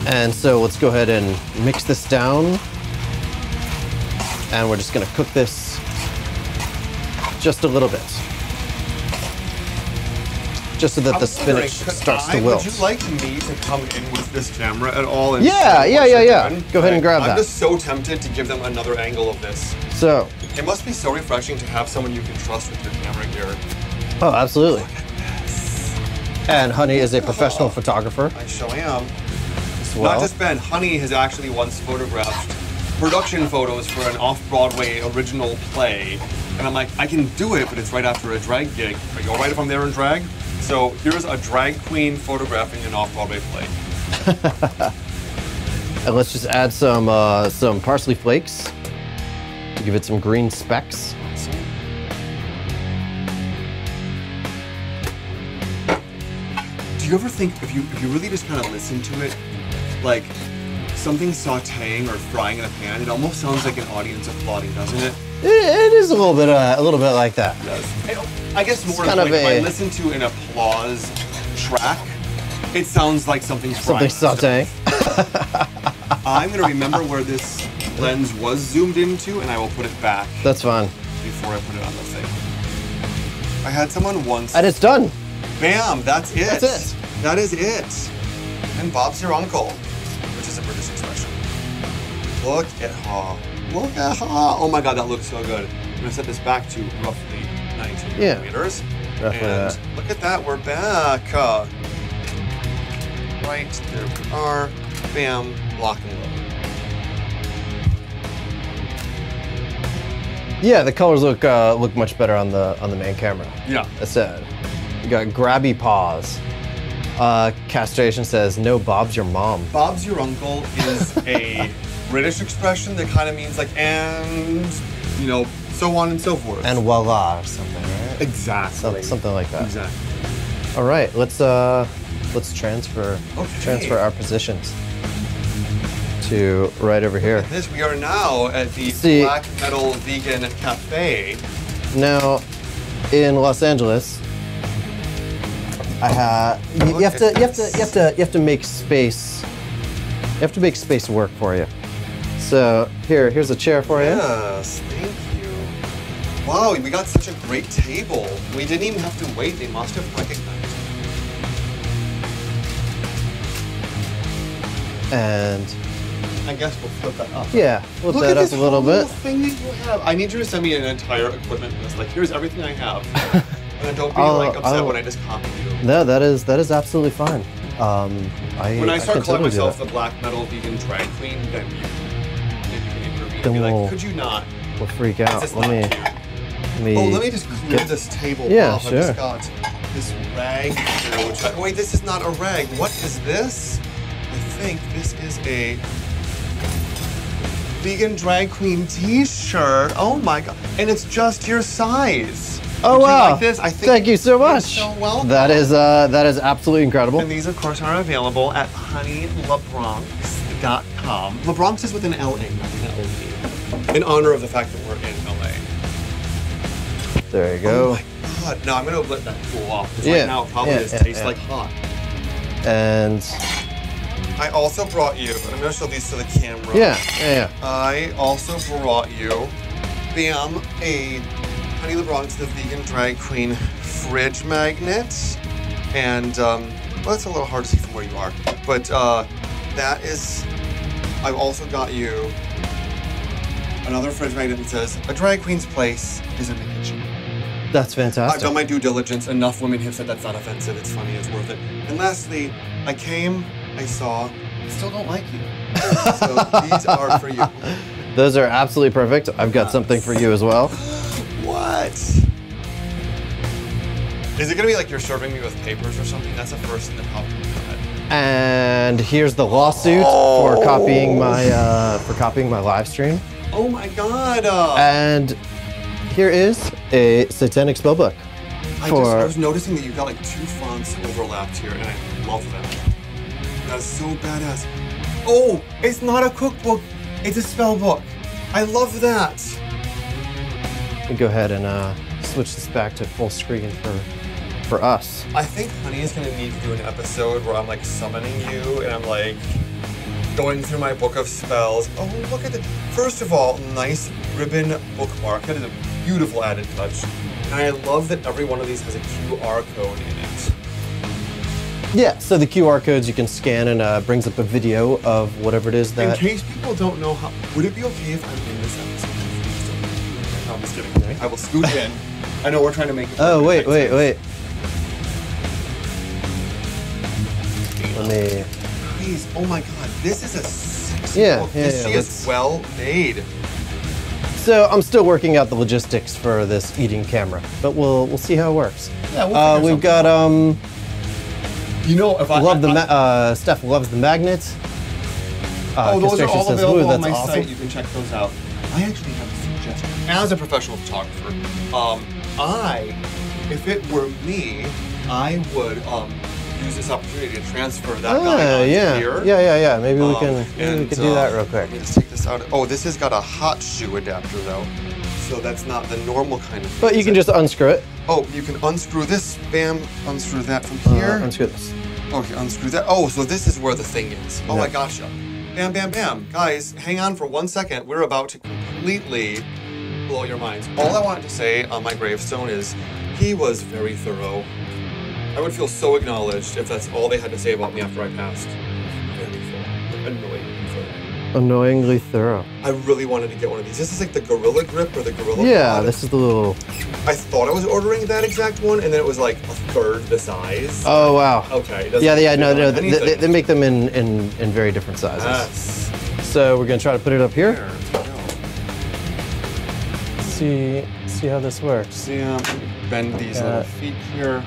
And so let's go ahead and mix this down. And we're just gonna cook this just a little bit. Just so that the spinach starts to wilt. Would you like me to come in with this camera at all? And yeah. Go ahead and grab that. I'm just so tempted to give them another angle of this. So. It must be so refreshing to have someone you can trust with your camera gear. Oh, absolutely. And Honey is a professional photographer. I sure am. Well. Not just Ben, Honey has actually once photographed production photos for an off-Broadway original play. And I'm like, I can do it, but it's right after a drag gig. Are you all right if I'm there in drag? So here's a drag queen photographing an off-Broadway play. And let's just add some parsley flakes to give it some green specks. Do you ever think, if you really just kind of listen to it, like something sautéing or frying in a pan, it almost sounds like an audience applauding, doesn't it? It is a little bit like that. It does. I guess more kind of if I listen to an applause track, it sounds like something frying. Something sautéing. I'm gonna remember where this lens was zoomed into, and I will put it back That's fine. before I put it on the thing. I had someone once. And it's done. Bam! That's it. That's it. That is it. And Bob's your uncle, which is a British expression. Look at her. Look at her. Oh my God, that looks so good. I'm gonna set this back to roughly 92 millimeters. Roughly and that. look at that, we're back. Right, there we are. Bam, lock and load. Yeah, the colors look much better on the main camera. Yeah. That's it. You got grabby paws. Castration says, no, Bob's your mom. Bob's your uncle is a British expression that kind of means like, and, you know, so on and so forth. And voila, or something, right? Exactly. Something like that. Exactly. All right, let's transfer our positions to right over here. This, we are now at the Black Metal Vegan Cafe. Now, in Los Angeles, you have to make space. You have to make space work for you. So here's a chair for you. Yes, thank you. Wow, we got such a great table. We didn't even have to wait. They must have recognized it. And I guess we'll flip that up. Yeah, flip Look that at up a little this bit. whole thing that you have. I need you to send me an entire equipment list. Like, here's everything I have. And don't be like upset when I just copy you. No, that is absolutely fine. When I start calling myself the Black Metal Vegan Drag Queen, then you can intervene and be like, could you not? We'll freak out. Let me let me just clear this table off. Sure. I've just got this rag here, which wait, this is not a rag. What is this? I think this is a vegan drag queen t-shirt. Oh my God. And it's just your size. Oh, Would wow. you like this? I think Thank you so much. So welcome. That is absolutely incredible. And these, of course, are available at honeylabronx.com. LaBronx is with an L-A, not an L-E. In honor of the fact that we're in LA. There you go. Oh my God. No, I'm going to let that cool off. Because Yeah. right now it probably tastes like hot. And I also brought you, I'm going to show these to the camera. Yeah. I also brought you, bam, a Honey LaBronx, the vegan drag queen fridge magnet. And, well, it's a little hard to see from where you are. But that is, I've also got you another fridge magnet that says, a drag queen's place is in the kitchen. That's fantastic. I've done my due diligence. Enough women have said that's not offensive, it's funny, it's worth it. And lastly, I came, I saw, I still don't like you. So these are for you. Those are absolutely perfect. I've got something for you as well. What? Is it gonna be like you're serving me with papers or something? That's the first thing that popped in my head. And here's the lawsuit for copying my live stream. Oh my God! And here is a satanic spellbook. I was noticing that you got like 2 fonts overlapped here, and I love that. That's so badass. Oh, it's not a cookbook; it's a spellbook. I love that. Let me go ahead and switch this back to full screen for us. I think Honey is gonna need to do an episode where I'm like summoning you, and I'm like going through my book of spells. Oh, look at it! First of all, nice ribbon bookmark. That is a beautiful added touch. And I love that every one of these has a QR code in it. Yeah, so the QR codes you can scan and brings up a video of whatever it is that... In case people don't know how... Would it be okay if I'm in this episode? No, I'm just kidding. I will scoot in. I know we're trying to make it... Oh, wait. Let me... Please, oh my God, this is a sexy book. She is well made. So I'm still working out the logistics for this eating camera, but we'll see how it works. Yeah, we've got you know, if Steph loves the magnets. Those are all available on my awesome. site. You can check those out. I actually have a suggestion. As a professional photographer, if it were me, I would use this opportunity to transfer that guy on here. Yeah. Maybe we can do that real quick. Let me just take this out. Oh, this has got a hot shoe adapter though, so that's not the normal kind of thing. But you can just unscrew it. Oh, you can unscrew this, bam, unscrew that from here. Unscrew this. Okay, unscrew that. Oh, so this is where the thing is. Oh, I gotcha. Bam, bam, bam. Guys, hang on for 1 second. We're about to completely blow your minds. All I wanted to say on my gravestone is he was very thorough. I would feel so acknowledged if that's all they had to say about me after I passed. Very thorough. Annoyingly thorough. Annoyingly thorough. I really wanted to get one of these. This is like the Gorilla Grip or the Gorilla Yeah, Pod. this is the little... I thought I was ordering that exact one, and then it was like a third the size. Oh, wow. Okay. Yeah, no, they make them in very different sizes. Yes. So we're gonna try to put it up here. There we go. See how this works. See, bend these little feet here.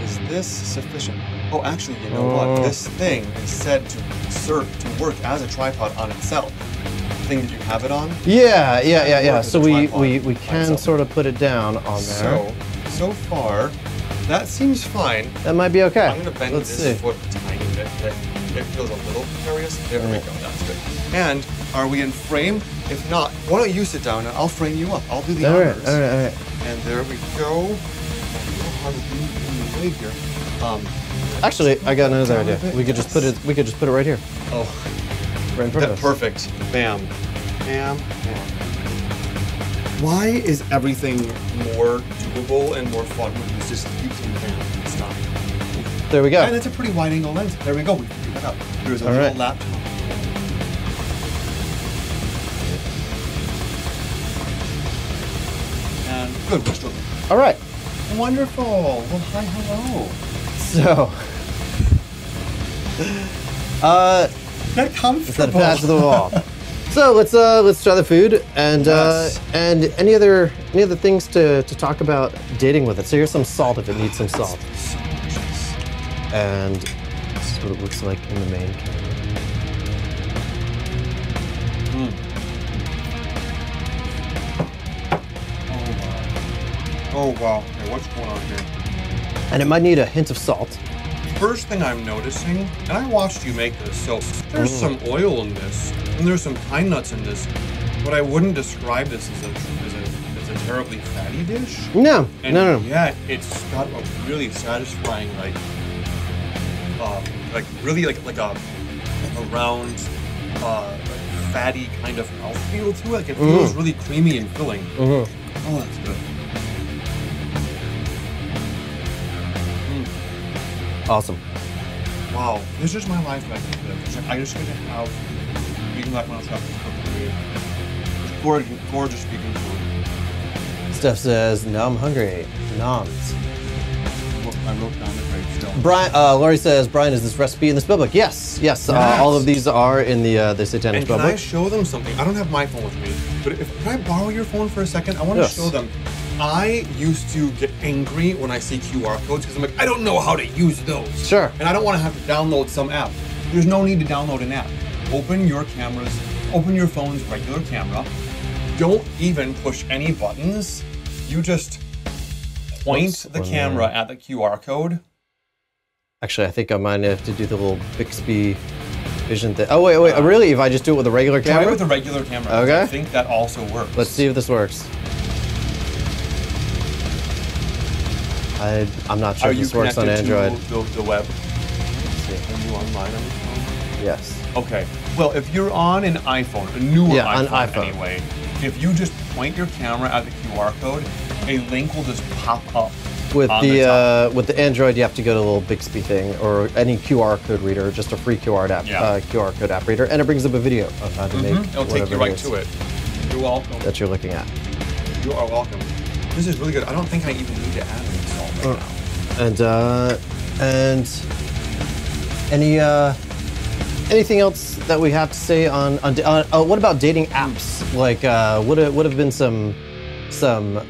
Is this sufficient? Oh, actually, you know what? This thing is said to work as a tripod on itself. The thing that you have it on. Yeah. So we can sort of put it down on there. So far, that seems fine. That might be okay. I'm gonna bend this foot a tiny bit. It feels a little precarious. There we go. That's good. And are we in frame? If not, why don't you sit down and I'll frame you up. I'll do the honors. All right. And there we go. Here. Actually, I got another idea. We could just put it right here. Oh, right in front of us. Perfect. Bam, bam, bam. Why is everything more doable and more fun when you just keep saying bam and stop? There we go. And it's a pretty wide angle lens. There we go. We figured that out. There's a little laptop. And good. We're still there. All right. Wonderful. Well, hi, hello. So, Get comfortable. pass to the wall. So let's try the food and and any other things to talk about dating with it. So here's some salt if it needs some salt. And this is what it looks like in the main camera. Oh wow. Okay, what's going on here? And it might need a hint of salt. First thing I'm noticing, and I watched you make this, so there's some oil in this, and there's some pine nuts in this, but I wouldn't describe this as a terribly fatty dish. No. Yet it's got a really satisfying really like a round, fatty kind of mouthfeel to it. Like it feels really creamy and filling. Oh, that's good. Awesome. Wow, this is my life like this. I just get to have vegan black mountain chocolate cooked for me. Gorgeous vegan food. Steph says, "No, I'm hungry." Noms. I wrote down the grade still. Brian, Laurie says, "Brian, is this recipe in this book?" Yes. All of these are in the Satanic book. And can I book. show them something? I don't have my phone with me, but can I borrow your phone for a second? I want to show them. I used to get angry when I see QR codes because I'm like, I don't know how to use those. Sure. And I don't want to have to download some app. There's no need to download an app. Open your phone's regular camera. Don't even push any buttons. You just point the camera at the QR code. Actually, I think I might have to do the little Bixby vision thing. Oh, wait. Really? If I just do it with a regular camera? Try it with a regular camera. Okay. I think that also works. Let's see if this works. I'm not sure if this works on Android. The web? Are you online on your phone? Yes. Okay. Well, if you're on an iPhone, a newer iPhone anyway, if you just point your camera at the QR code, a link will just pop up. With the Android, you have to go to the little Bixby thing or any QR code reader, just a free QR code app reader, and it brings up a video of how to make. It'll take you right to it. You're welcome. That you're looking at. You are welcome. This is really good. I don't think I even need to add any salt right now. And anything else that we have to say on what about dating apps? Like what have been some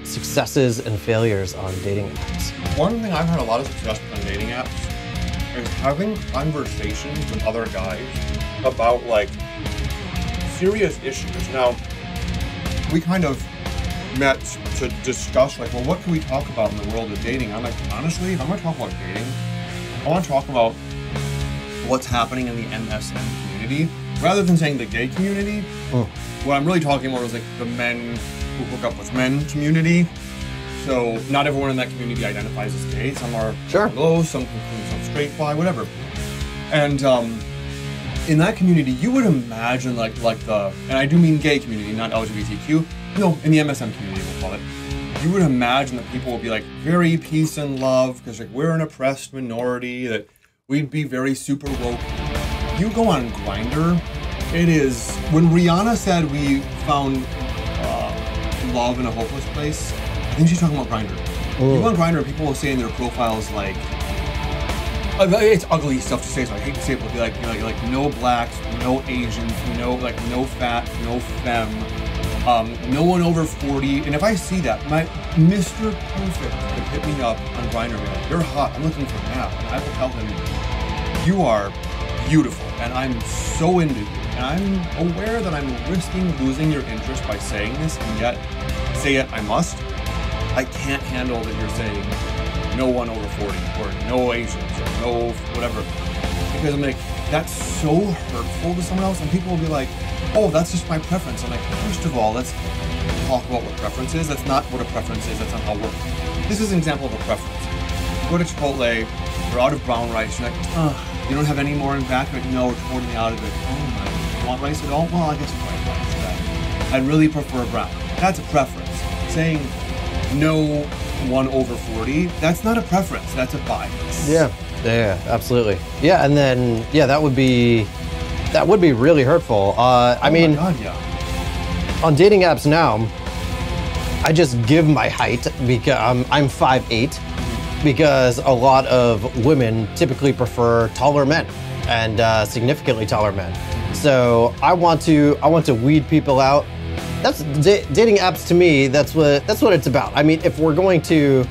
successes and failures on dating apps? One thing I've had a lot of success with on dating apps is having conversations with other guys about like serious issues. Now, we kind of met to discuss like, well, what can we talk about in the world of dating? I'm like, honestly, if I'm gonna talk about dating, I want to talk about what's happening in the MSM community rather than saying the gay community. What I'm really talking about is like the men who hook up with men community. So not everyone in that community identifies as gay. Some are low, some straight, bi, whatever. And in that community, you would imagine like the, and I do mean gay community, not LGBTQ. No, in the MSM community, we'll call it. You would imagine that people would be like very peace and love because like we're an oppressed minority, that we'd be very super woke. You go on Grindr, it is, when Rihanna said we found love in a hopeless place, I think she's talking about Grindr. You go on Grindr, people will say in their profiles like, it's ugly stuff to say, so I hate to say it, but be like no blacks, no Asians, no fat, no femme, no one over 40. And if I see that, my Mr. Perfect could hit me up on Grindr and be like, you're hot, I'm looking for a nap. And I will tell him, you are beautiful, and I'm so into you. And I'm aware that I'm risking losing your interest by saying this, and yet, say it I must. I can't handle that you're saying no one over 40, or no Asians, or no whatever. Because I'm like, that's so hurtful to someone else, and people will be like, oh, that's just my preference. I'm like, first of all, let's talk about what preference is. That's not what a preference is, that's not how it works. This is an example of a preference. Go to Chipotle, you're out of brown rice, you're like, you don't have any more in back? Like, no, we're totally out of it. Oh my, you want rice at all? Well, I guess white rice. I'd really prefer brown. That's a preference. Saying no one over 40, that's not a preference, that's a bias. Yeah, absolutely. Yeah, and then, yeah, that would be really hurtful. I mean, my God, yeah. On dating apps now, I just give my height because I'm 5'8", because a lot of women typically prefer taller men and significantly taller men. So I want to weed people out. That's dating apps to me. That's what it's about. I mean, if we're going to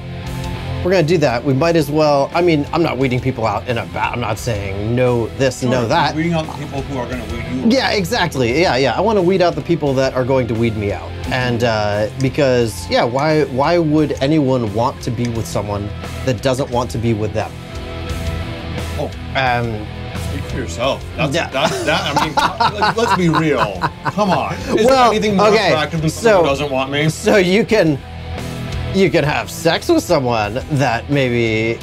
do that, we might as well. I mean, I'm not weeding people out in a bad. I'm not saying no this, no that. Weeding out the people who are going to weed you. Yeah, exactly. Yeah. I want to weed out the people that are going to weed me out. And because yeah, why would anyone want to be with someone that doesn't want to be with them? Oh. Speak for yourself. I mean, let's be real. Come on. Is there anything more attractive than someone who doesn't want me? So you can have sex with someone that maybe,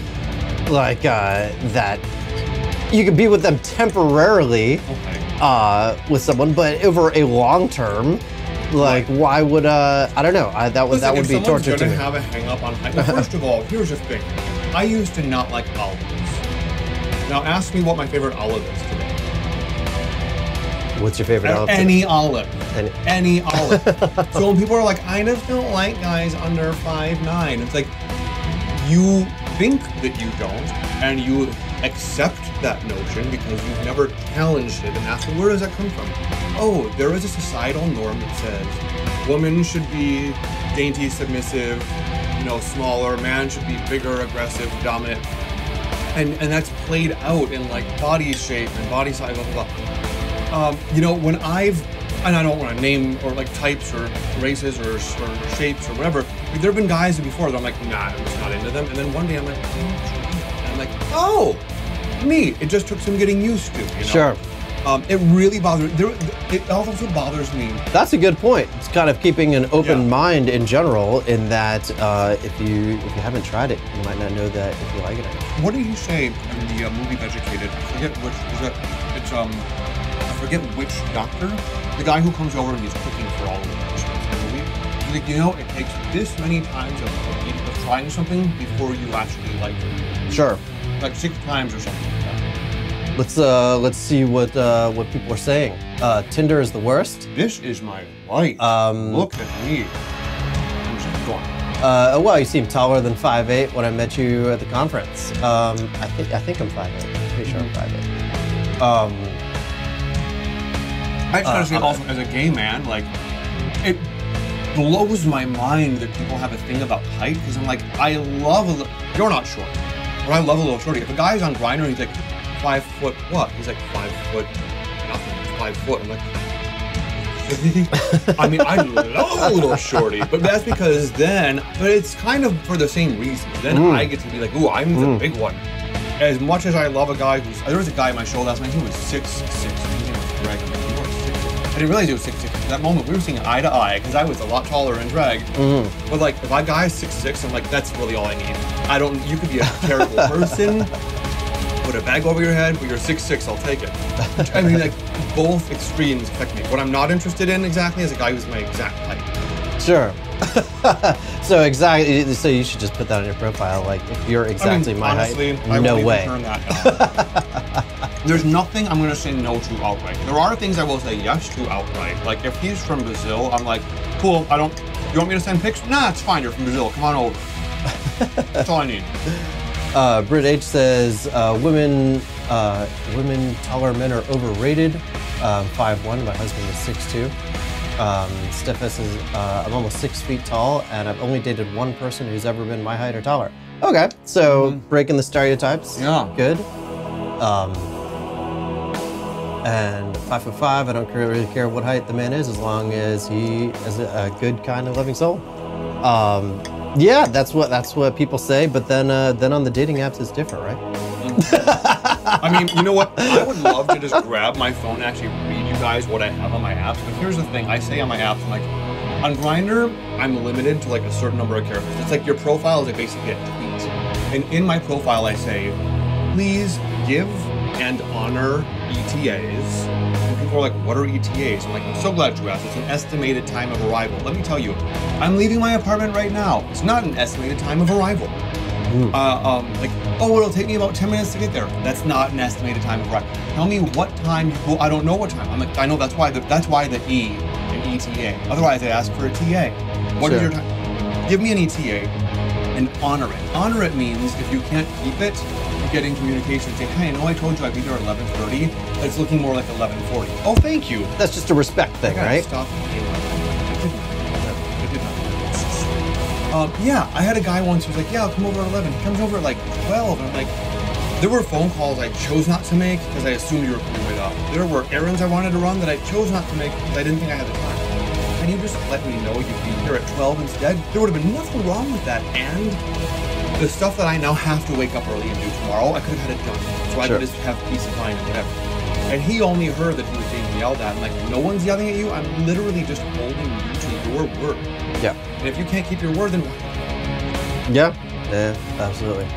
like, that you can be with them temporarily, with someone, but over a long term, like, why would I don't know. That would be torture to me. If someone's gonna have a hang up on height, well, first of all, here's the thing. I used to not like olives. Now ask me what my favorite olive is today. What's your favorite olive? Any olive. Any olive. So when people are like, I just don't like guys under 5'9", it's like, you think that you don't, and you accept that notion because you've never challenged it and asked, where does that come from? Oh, there is a societal norm that says women should be dainty, submissive, smaller, man should be bigger, aggressive, dominant. And that's played out in like body shape and body size, blah, blah, blah. When and I don't want to name or like types or races or shapes or whatever, there have been guys before that I'm like, nah, I'm just not into them. And then one day I'm like, and I'm like, oh, neat. It just took some getting used to, Sure. It really bothers, it also bothers me. That's a good point. It's kind of keeping an open mind in general, in that if you haven't tried it, you might not know that if you like it or not. What do you say in the movie Educated? I forget which doctor, the guy who comes over and he's cooking for all of the patients in the movie. He's like, it takes this many times of trying something before you actually like it. Sure. Like 6 times or something like that. Let's see what people are saying. Tinder is the worst. This is my life. Look at me. Go on. Well, you seem taller than 5'8" when I met you at the conference. I think I'm 5'8". Pretty sure I'm 5'8". I just gotta say also, as a gay man, like, it blows my mind that people have a thing about height, because I'm like, you're not short, but I love a little shorty. If a guy's on Grindr and he's like, 5 foot what? He's like 5 foot nothing, 5 foot. I'm like, I mean, I love a little shorty, but that's because but it's kind of for the same reason. Then I get to be like, ooh, I'm the big one. As much as I love a guy there was a guy in my show last night who was 6'6". His name was Greg. I didn't realize he was 6'6". At that moment, we were seeing eye to eye, because I was a lot taller in drag. But like, if a guy's 6'6", I'm like, that's really all I need. You could be a terrible person. put a bag over your head, but you're 6'6", I'll take it. I mean, like, both extremes affect me. What I'm not interested in exactly is a guy who's my exact height. Sure. So exactly. So you should just put that on your profile. Like, if you're exactly my honestly, height, no way. Turn that down. There's nothing I'm gonna say no to outright. There are things I will say yes to outright. Like if he's from Brazil, I'm like, cool. You want me to send pics? Nah, it's fine. You're from Brazil. Come on over. That's all I need. Britt H says, women taller men are overrated. 5'1", my husband is 6'2". Steph says, I'm almost 6 feet tall, and I've only dated one person who's ever been my height or taller. Okay, so breaking the stereotypes. Yeah. Good. And 5'5", I don't really care what height the man is, as long as he is a good, kind, and loving soul. Yeah, that's what people say, but then on the dating apps it's different, right? I mean, you know what? I would love to just grab my phone and actually read you guys what I have on my apps. But here's the thing: I say on my apps, I'm like, on Grindr, I'm limited to like a certen number of characters. It's like your profile is like basically a tweet, and in my profile I say, please give and honor ETAs. And people are like, what are ETAs? I'm like, I'm so glad you asked. It's an estimated time of arrival. Let me tell you, I'm leaving my apartment right now. It's not an estimated time of arrival. Like, oh, it'll take me about 10 minutes to get there. That's not an estimated time of arrival. Tell me what time you go. I don't know what time. I'm like, I know that's why the E in ETA. Otherwise, I ask for a TA. What is your time? Give me an ETA and honor it. Honor it means if you can't keep it, you get in communication and say, hey, I know I told you I'd be there at 11:30, but it's looking more like 11:40. Oh, thank you. That's just a respect thing, right? Stop. Yeah, I had a guy once who was like, yeah, I'll come over at 11. He comes over at like 12, and I'm like, there were phone calls I chose not to make because I assumed you were coming right up. There were errands I wanted to run that I chose not to make because I didn't think I had the time. Can you just let me know you'd be here at 12 instead? There would have been nothing wrong with that, and the stuff that I now have to wake up early and do tomorrow, I could have had it done. So I could just have peace of mind and whatever. And he only heard that he was being yelled at. I'm like, no one's yelling at you. I'm literally just holding you to your word. Yeah. And if you can't keep your word, then what? Yeah, absolutely.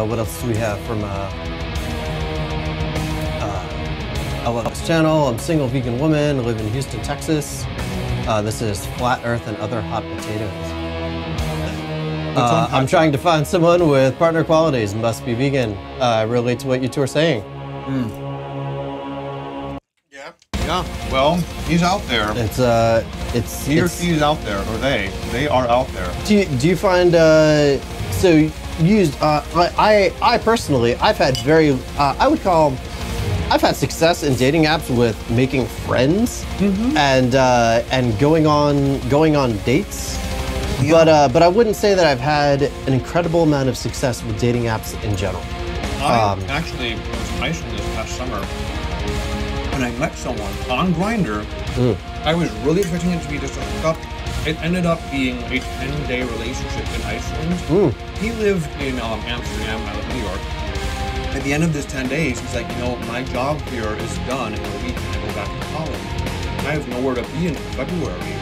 What else do we have from LX channel? I'm single vegan woman, live in Houston, Texas. This is Flat Earth and Other Hot Potatoes. I'm trying to find someone with partner qualities, must be vegan. Relate to what you two are saying. Yeah, well, he's out there. He or she is out there, or they are out there. Do you find I personally, I've had I've had success in dating apps with making friends and going on dates. Yeah. But I wouldn't say that I've had an incredible amount of success with dating apps in general. I actually was in Iceland this past summer, and I met someone on Grindr. I was really expecting it to be just a hookup. It ended up being a 10-day relationship in Iceland. He lived in Amsterdam, I live in New York. At the end of this 10 days, he's like, you know, my job here is done in a week and I go back to college. I have nowhere to be until February.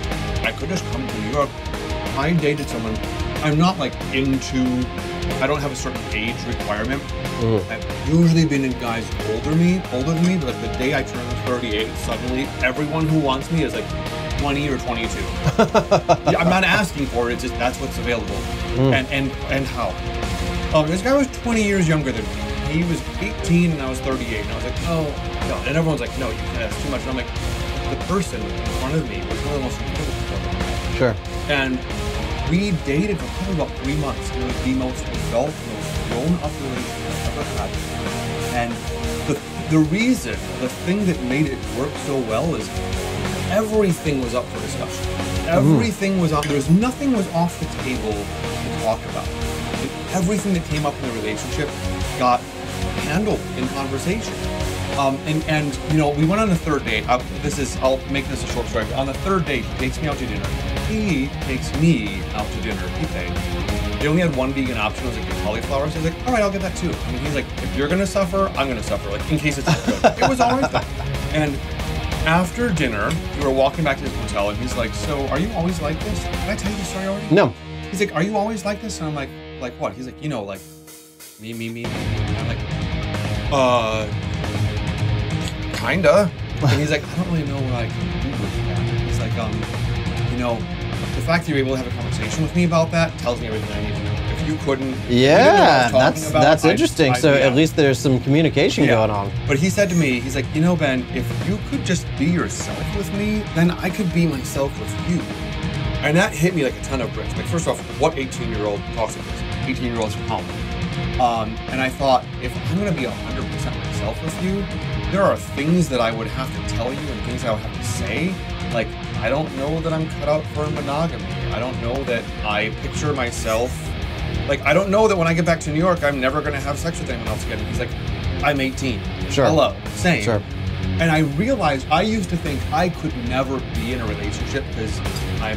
I could just come to New York. I dated someone. I'm not like I don't have a certain age requirement. I've usually been in guys older than me, but like the day I turn 38, suddenly everyone who wants me is like 20 or 22. I'm not asking for it, it's just that's what's available. And how. This guy was 20 years younger than me. He was 18 and I was 38, and I was like, oh, no. And everyone's like, no, you can't, that's too much. And I'm like, the person in front of me was one of the most incredible people. Sure. And we dated for probably about 3 months. It was the most adult, most grown-up relationship I've ever had. And the thing that made it work so well is everything was up for discussion. Everything was up. Nothing was off the table to talk about. Everything that came up in the relationship got handled in conversation. And you know, we went on a third date. I'll make this a short story. But on the third date, he takes me out to dinner. He takes me out to dinner. He paid. They only had one vegan option. It was like the cauliflower. So he's like, all right, I'll get that too. I mean, he's like, if you're gonna suffer, I'm gonna suffer. Like, in case it's not good. It was always good. And after dinner, we were walking back to his hotel, and he's like, so are you always like this? Did I tell you the story already? No. He's like, are you always like this? And I'm like what? He's like, you know, like Me. I'm like, kinda. And he's like, I don't really know what I can do with that. He's like, you know, the fact that you're able to have a conversation with me about that tells me everything I need to know. If you couldn't, yeah, that's interesting. So at least there's some communication going on. But he said to me, he's like, you know, Ben, if you could just be yourself with me, then I could be myself with you. And that hit me like a ton of bricks. Like, first off, what 18-year-old talks like this? 18-year-olds from home. And I thought, if I'm going to be 100% myself with you, there are things that I would have to tell you and things I would have to say. Like, I don't know that I'm cut out for monogamy. I don't know that I picture myself. Like, I don't know that when I get back to New York, I'm never going to have sex with anyone else again. He's like, I'm 18. Sure. Hello. Same. Sure. And I realized I used to think I could never be in a relationship because I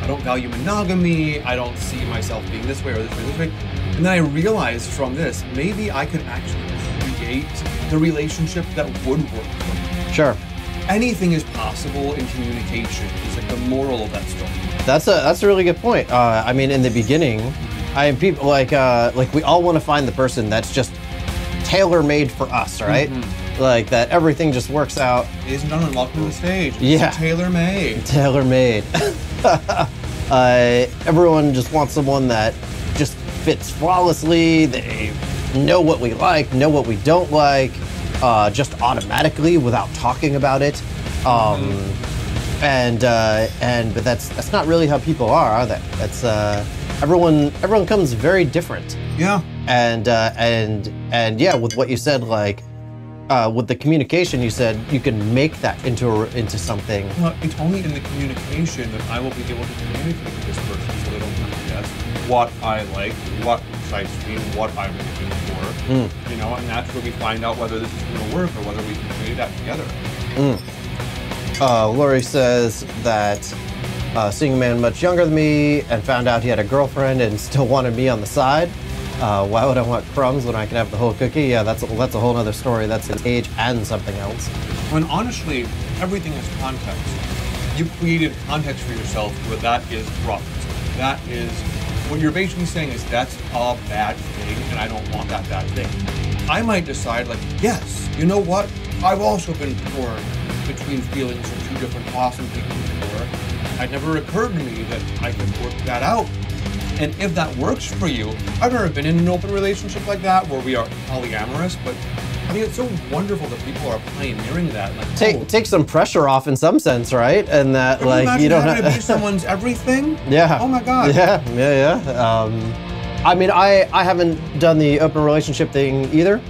don't value monogamy. I don't see myself being this way or this way, this way. And then I realized from this, maybe I could actually create the relationship that would work for me. Sure. Anything is possible in communication. It's like the moral of that story. That's a really good point. I mean, in the beginning, people like we all want to find the person that's just tailor-made for us, right? Mm-hmm. Like that everything just works out. Ladies and gentlemen, welcome to the stage. Yeah. It's tailor-made. Tailor-made. Everyone just wants someone that just fits flawlessly. They know what we like, know what we don't like, just automatically without talking about it. But that's not really how people are they? That's everyone comes very different. Yeah. And yeah, with what you said, like with the communication, you said you can make that into something. Well, it's only in the communication that I will be able to communicate with this person so they don't have to guess what I like, what excites me, what I'm looking for. You know, and that's where we find out whether this is going to work or whether we can create that together. Lori says that seeing a man much younger than me and found out he had a girlfriend and still wanted me on the side. Why would I want crumbs when I can have the whole cookie? Yeah, that's a whole other story. That's an age and something else. When honestly, everything is context. You created context for yourself where that is rough. That is, what you're basically saying is that's a bad thing and I don't want that bad thing. I might decide like, yes, you know what? I've also been torn between feelings from two different awesome people before. It never occurred to me that I could work that out. And if that works for you, I've never been in an open relationship like that where we are polyamorous, but I mean, it's so wonderful that people are pioneering that. Like, take some pressure off in some sense, right? And that can like you don't have to be someone's everything. Yeah. Oh my God. Yeah. I mean, I haven't done the open relationship thing either.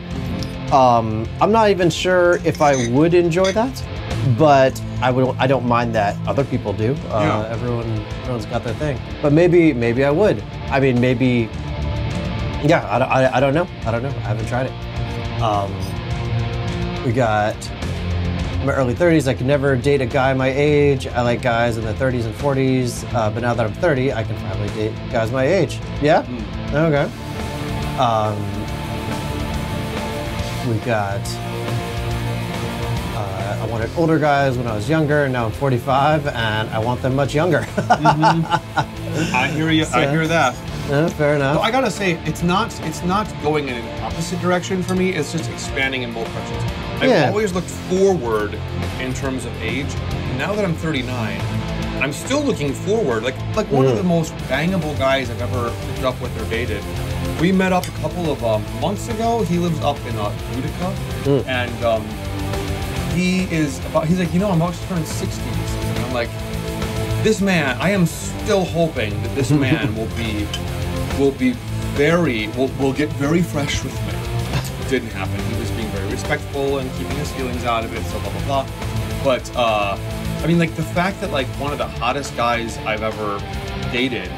I'm not even sure if I would enjoy that, but I don't mind that other people do. Everyone's got their thing. But maybe I would. I mean, maybe. Yeah, I don't know. I haven't tried it. We got my early 30s. I could never date a guy my age. I like guys in the 30s and 40s. But now that I'm 30, I can finally date guys my age. Yeah. Okay. We got. I wanted older guys when I was younger, and now I'm 45, and I want them much younger. I hear you. I hear that. Fair enough. So I gotta say, it's not going in an opposite direction for me. It's just expanding in both directions. I've always looked forward in terms of age. And now that I'm 39, I'm still looking forward. Like one of the most bangable guys I've ever hooked up with or dated. We met up a couple of months ago. He lives up in Utica, and he's like, you know, I'm about to turn 60 or something. I'm like, this man, I am still hoping that this man will get very fresh with me. It didn't happen. He was being very respectful and keeping his feelings out of it, so blah, blah, blah. But, I mean, like, the fact that, like, one of the hottest guys I've ever dated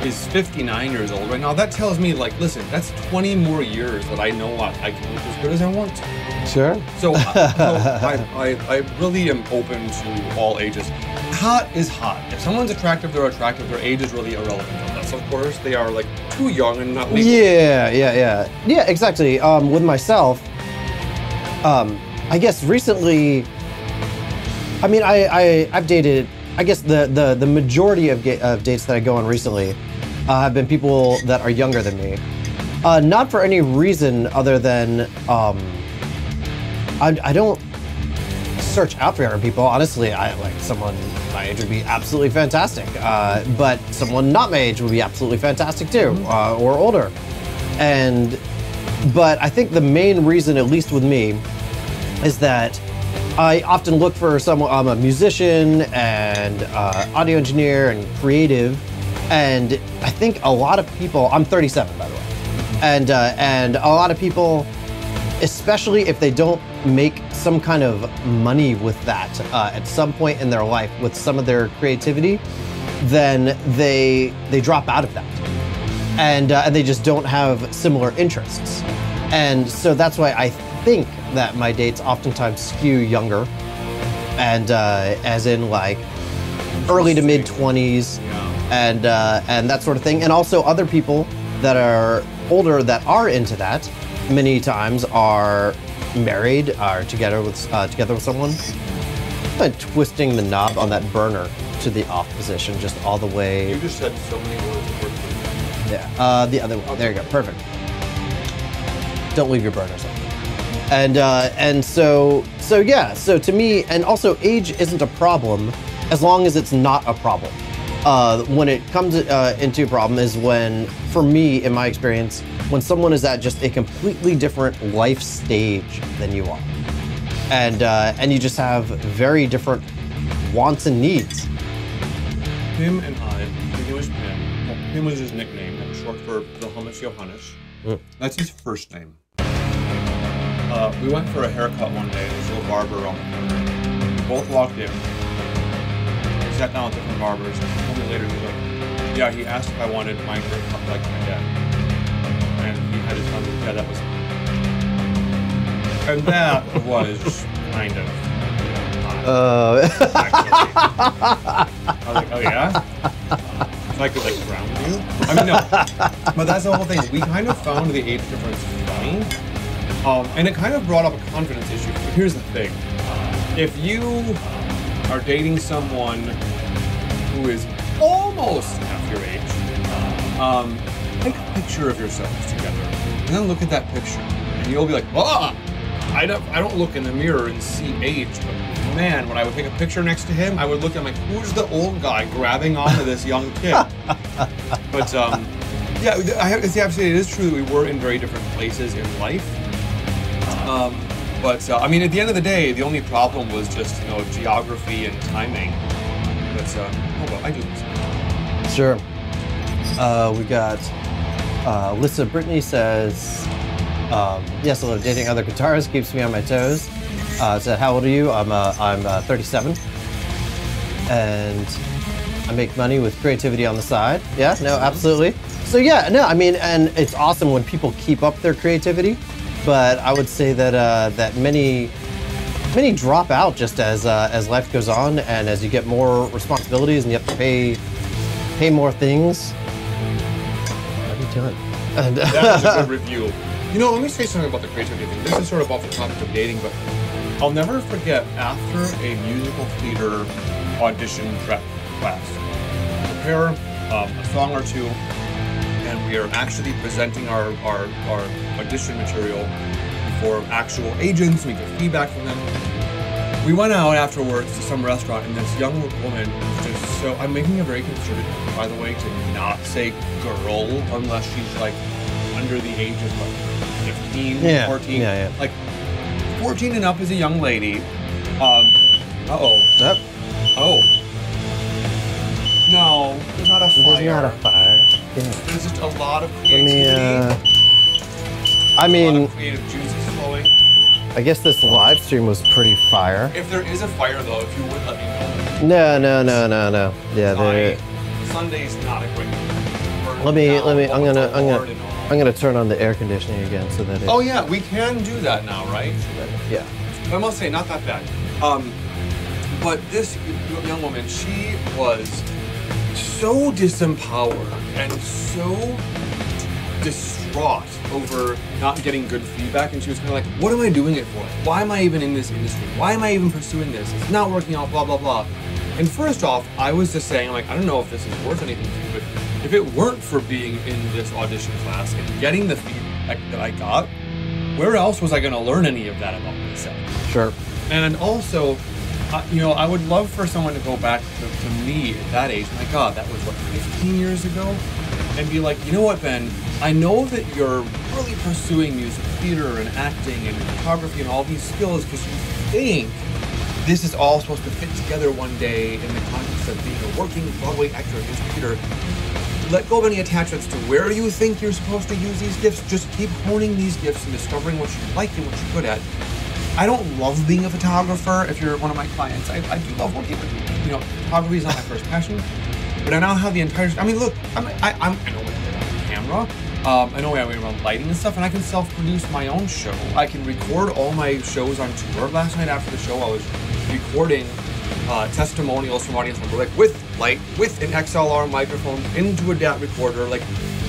is 59 years old right now, that tells me, like, listen, that's 20 more years that I know I can look as good as I want to. Sure. So I really am open to all ages. Hot is hot. If someone's attractive, they're attractive. Their age is really irrelevant. Unless, of course, they are like too young and not legal. Yeah, exactly. With myself, I guess recently, I mean, I've dated, I guess the majority of dates that I go on recently have been people that are younger than me. Not for any reason other than I don't search out for younger people. Honestly, I like someone my age would be absolutely fantastic, but someone not my age would be absolutely fantastic too, or older. But I think the main reason, at least with me, is that I often look for someone. I'm a musician and audio engineer and creative, and I think a lot of people. I'm 37, by the way, and a lot of people, especially if they don't make some kind of money with that at some point in their life with some of their creativity, then they drop out of that, and they just don't have similar interests, and so that's why I think that my dates oftentimes skew younger, and as in like early to mid 20s, and that sort of thing, and also other people that are older that are into that many times are married, are together with someone. I'm twisting the knob on that burner to the off position, just all the way. You just said so many words of words. Yeah, the other one. There you go. Perfect. Don't leave your burners on. And so yeah. So to me, and also age isn't a problem as long as it's not a problem. When it comes into a problem is when, for me, in my experience, when someone is at just a completely different life stage than you are, and you just have very different wants and needs. Him and I think it was Pim. Well, Pim was his nickname, and short for the Hummus Johannes. That's his first name. We went for a haircut one day. There's a little barber around the corner. We both walked in. We sat down with different barbers. And he told me later, he was like, yeah, he asked if I wanted my haircut like my dad. And he had his tongue, yeah, that was him. And that was kind of I was like, oh yeah? So I could like ground you? I mean, no. But that's the whole thing. We kind of found the age difference funny. And it kind of brought up a confidence issue. But here's the thing. If you are dating someone who is almost half your age, take a picture of yourselves together and then look at that picture and you'll be like, ah! I don't look in the mirror and see age, but man, when I would take a picture next to him, I would look at like, who's the old guy grabbing onto this young kid? But yeah, it is true that we were in very different places in life. But I mean, at the end of the day, the only problem was just, you know, geography and timing. But oh well, I do this. Sure. We got Alyssa Brittany says, yes, although dating other guitarists keeps me on my toes. Said, how old are you? I'm 37, and I make money with creativity on the side. Yeah, no, absolutely. So yeah, no, I mean, and it's awesome when people keep up their creativity. But I would say that that many drop out just as life goes on, and as you get more responsibilities and you have to pay more things. What are you doing? And, that was a good review. You know, let me say something about the creativity thing. This is sort of off the topic of dating, but I'll never forget after a musical theater audition prep class, prepare a song or two. And we are actually presenting our audition material before actual agents. We get feedback from them. We went out afterwards to some restaurant, and this young woman was just so. I'm making a very concerted point, by the way, to not say girl unless she's like under the age of like 15, 14. Yeah. Like 14 and up is a young lady. Yep. Oh. No, there's not a fire. There's not a fire. Yeah. There's just a lot of creativity. I mean, a lot of creative juices flowing. I guess this live stream was pretty fire. If there is a fire, though, if you would let me know. No. Yeah, Sunday's not a great. Let me. I'm gonna turn on the air conditioning again so that. Oh yeah, we can do that now, right? Yeah. I must say, not that bad. But this young woman, she was so disempowered and so distraught over not getting good feedback, and she was kind of like, what am I doing it for? Why am I even in this industry? Why am I even pursuing this? It's not working out, blah, blah, blah. And first off, I was just saying, like, I don't know if this is worth anything to you, but if if it weren't for being in this audition class and getting the feedback that I got, where else was I going to learn any of that about myself? Sure. And also, you know, I would love for someone to go back to me at that age. My God, that was what, 15 years ago? And be like, you know what, Ben? I know that you're really pursuing music theater and acting and photography and all these skills because you think this is all supposed to fit together one day in the context of being a working Broadway actor in music theater. Let go of any attachments to where you think you're supposed to use these gifts. Just keep honing these gifts and discovering what you like and what you're good at. I don't love being a photographer. If you're one of my clients, I do love working with, you know, photography is not my first passion, but I now have the entire, I mean, look, I know what I do on camera. I know what I do around lighting and stuff, and I can self-produce my own show. I can record all my shows on tour. Last night after the show, I was recording testimonials from audience members, like with light, with an XLR microphone into a DAT recorder. Like,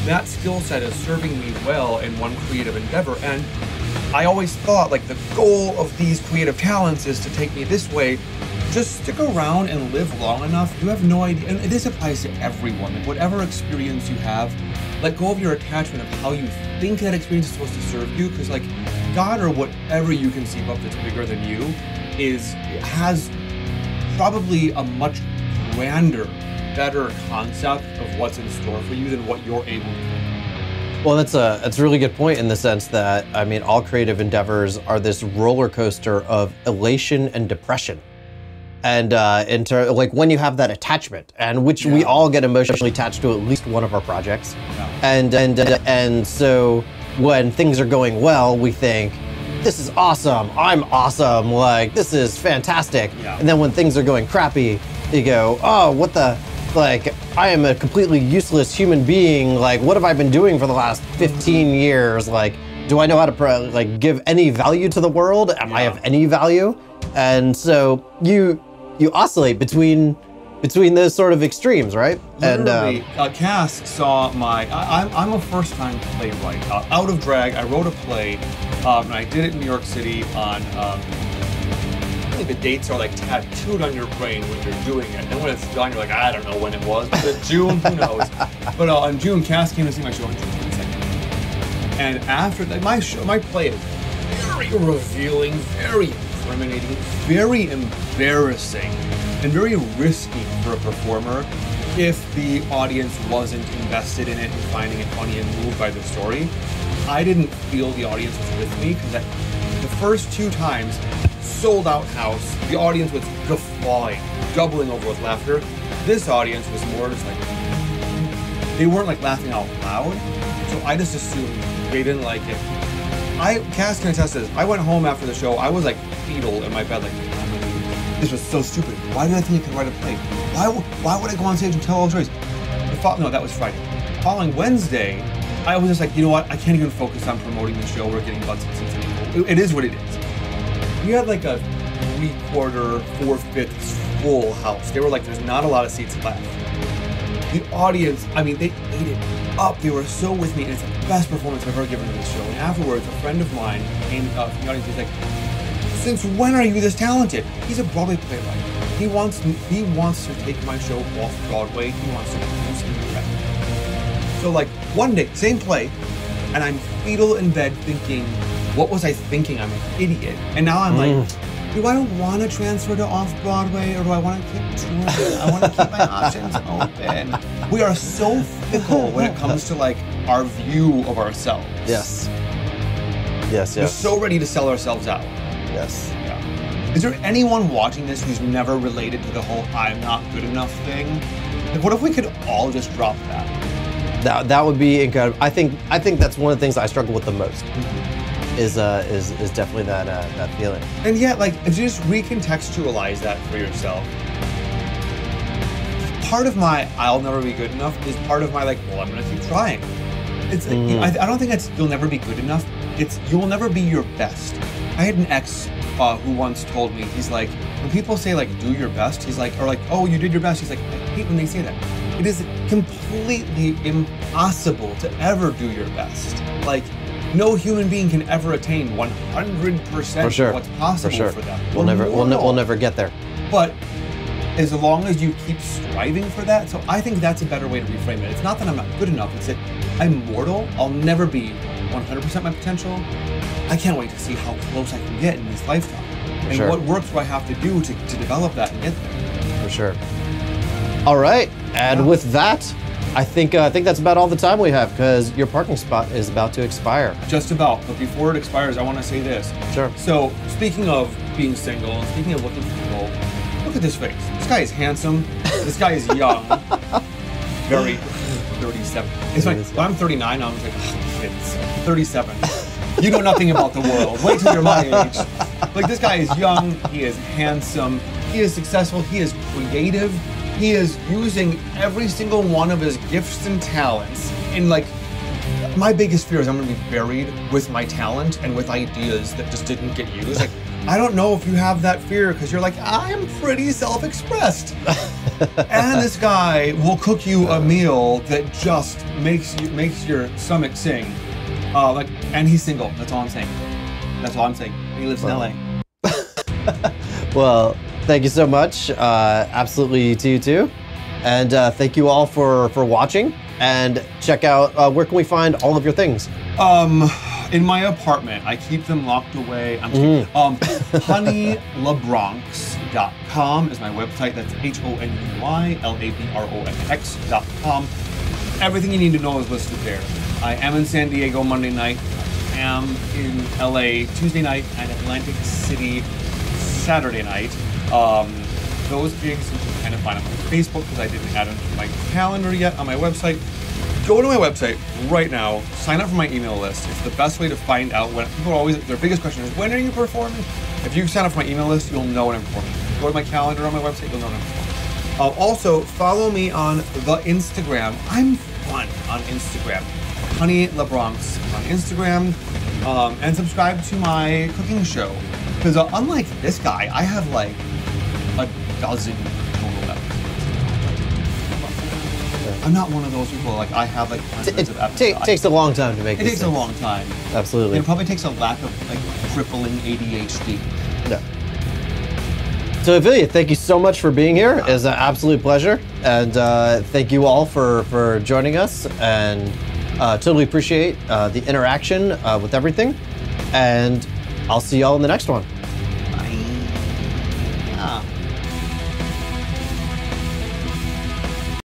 that skill set is serving me well in one creative endeavor. And I always thought, like, the goal of these creative talents is to take me this way. Just stick around and live long enough. You have no idea, and this applies to everyone. Like, whatever experience you have, let go of your attachment of how you think that experience is supposed to serve you, because, like, God or whatever you conceive of that's bigger than you has probably a much grander, better concept of what's in store for you than what you're able to do. Well, that's a really good point in the sense that, I mean, all creative endeavors are this roller coaster of elation and depression. And like when you have that attachment, and which we all get emotionally attached to at least one of our projects. Yeah. And so when things are going well, we think, this is awesome, I'm awesome, like, this is fantastic. Yeah. And then when things are going crappy, you go, oh, what the, like, I am a completely useless human being. Like, what have I been doing for the last 15 years? Like, do I know how to give any value to the world? Am I of any value? And so you oscillate between those sort of extremes, right? Literally, and Cass saw I'm a first-time playwright. Out of drag, I wrote a play, and I did it in New York City on, I think the dates are like tattooed on your brain when you're doing it. And when it's done, you're like, I don't know when it was, but June, who knows? But in June, Cass came to see my show on June 22nd. And after that, my play is very revealing, very incriminating, very embarrassing, and very risky for a performer if the audience wasn't invested in it and finding it funny and moved by the story. I didn't feel the audience was with me because the first 2 times, sold out house, the audience was guffawing, doubling over with laughter. This audience was more just like, they weren't like laughing out loud, so I just assumed they didn't like it. Cass can attest to this. I went home after the show, I was like fetal in my bed, like, this was so stupid. Why did I think I could write a play? Why would I go on stage and tell all the stories? No, that was Friday. Following Wednesday, I was just like, you know what? I can't even focus on promoting the show. We're getting butts and seats. It is what it is. We had like a 3/4, 4/5 full house. They were like, there's not a lot of seats left. The audience, I mean, they ate it up. They were so with me, and it's the best performance I've ever given in this show. And afterwards, a friend of mine came up from the audience. He's like, since when are you this talented? He's a Broadway playwright. He wants to take my show off Broadway. He wants to produce and direct. So like one day, same play, and I'm fetal in bed thinking, what was I thinking? I'm an idiot. And now I'm like, do I want to transfer to off-Broadway, or do I want to keep touring? I want to keep my options open. We are so fickle when it comes to like our view of ourselves. Yes. We're so ready to sell ourselves out. Yes. Yeah. Is there anyone watching this who's never related to the whole "I'm not good enough" thing? Like, what if we could all just drop that? That would be incredible. I think that's one of the things I struggle with the most. Is definitely that feeling. And yet, like, if you just recontextualize that for yourself, part of my "I'll never be good enough" is part of my like, well, I'm gonna keep trying. It's I don't think it's you'll never be good enough. It's you will never be your best. I had an ex who once told me, he's like, when people say like do your best, he's like, or like, oh, you did your best, he's like, I hate when they say that. It is completely impossible to ever do your best. Like, no human being can ever attain 100% of what's possible for them. We'll never get there. But as long as you keep striving for that. So I think that's a better way to reframe it. It's not that I'm not good enough, it's that I'm mortal. I'll never be 100% my potential. I can't wait to see how close I can get in this lifetime. And sure. what work do I have to do to develop that and get there? For sure. All right, and with that, I think that's about all the time we have because your parking spot is about to expire. Just about, but before it expires, I want to say this. Sure. So, speaking of being single, and speaking of looking for people, look at this face. This guy is handsome. This guy is young. Very 37. It's like, when I'm 39, I was like, oh, kids, 37. You know nothing about the world. Wait till you're my age. Like, this guy is young. He is handsome. He is successful. He is creative. He is using every single one of his gifts and talents. And like, my biggest fear is I'm gonna be buried with my talent and with ideas that just didn't get used. Like, I don't know if you have that fear because you're like, I'm pretty self-expressed. And this guy will cook you a meal that just makes your stomach sing. And he's single. That's all I'm saying. That's all I'm saying. He lives in LA. Well, thank you so much. Absolutely to you too. And thank you all for watching. And check out, where can we find all of your things? In my apartment, I keep them locked away. HoneyLaBronx.com is my website. That's HoneyLaBronx.com. Everything you need to know is listed there. I am in San Diego Monday night. I am in LA Tuesday night and Atlantic City Saturday night. Those gigs you can kind of find on my Facebook because I didn't add them to my calendar yet on my website. Go to my website right now, sign up for my email list. It's the best way to find out when people are always, their biggest question is, when are you performing? If you sign up for my email list, you'll know when I'm performing. Go to my calendar on my website, you'll know when I'm performing. Also, follow me on the Instagram. I'm fun on Instagram. Honey LaBronx on Instagram. And subscribe to my cooking show. Because unlike this guy, I have like a dozen total episodes. I'm not one of those people, like I have like hundreds of episodes. It takes a long time to make It takes a long time. Absolutely. And it probably takes a lack of like crippling ADHD. No. So Avilia, thank you so much for being here. It was an absolute pleasure. And thank you all for joining us. And totally appreciate the interaction with everything. And I'll see y'all in the next one.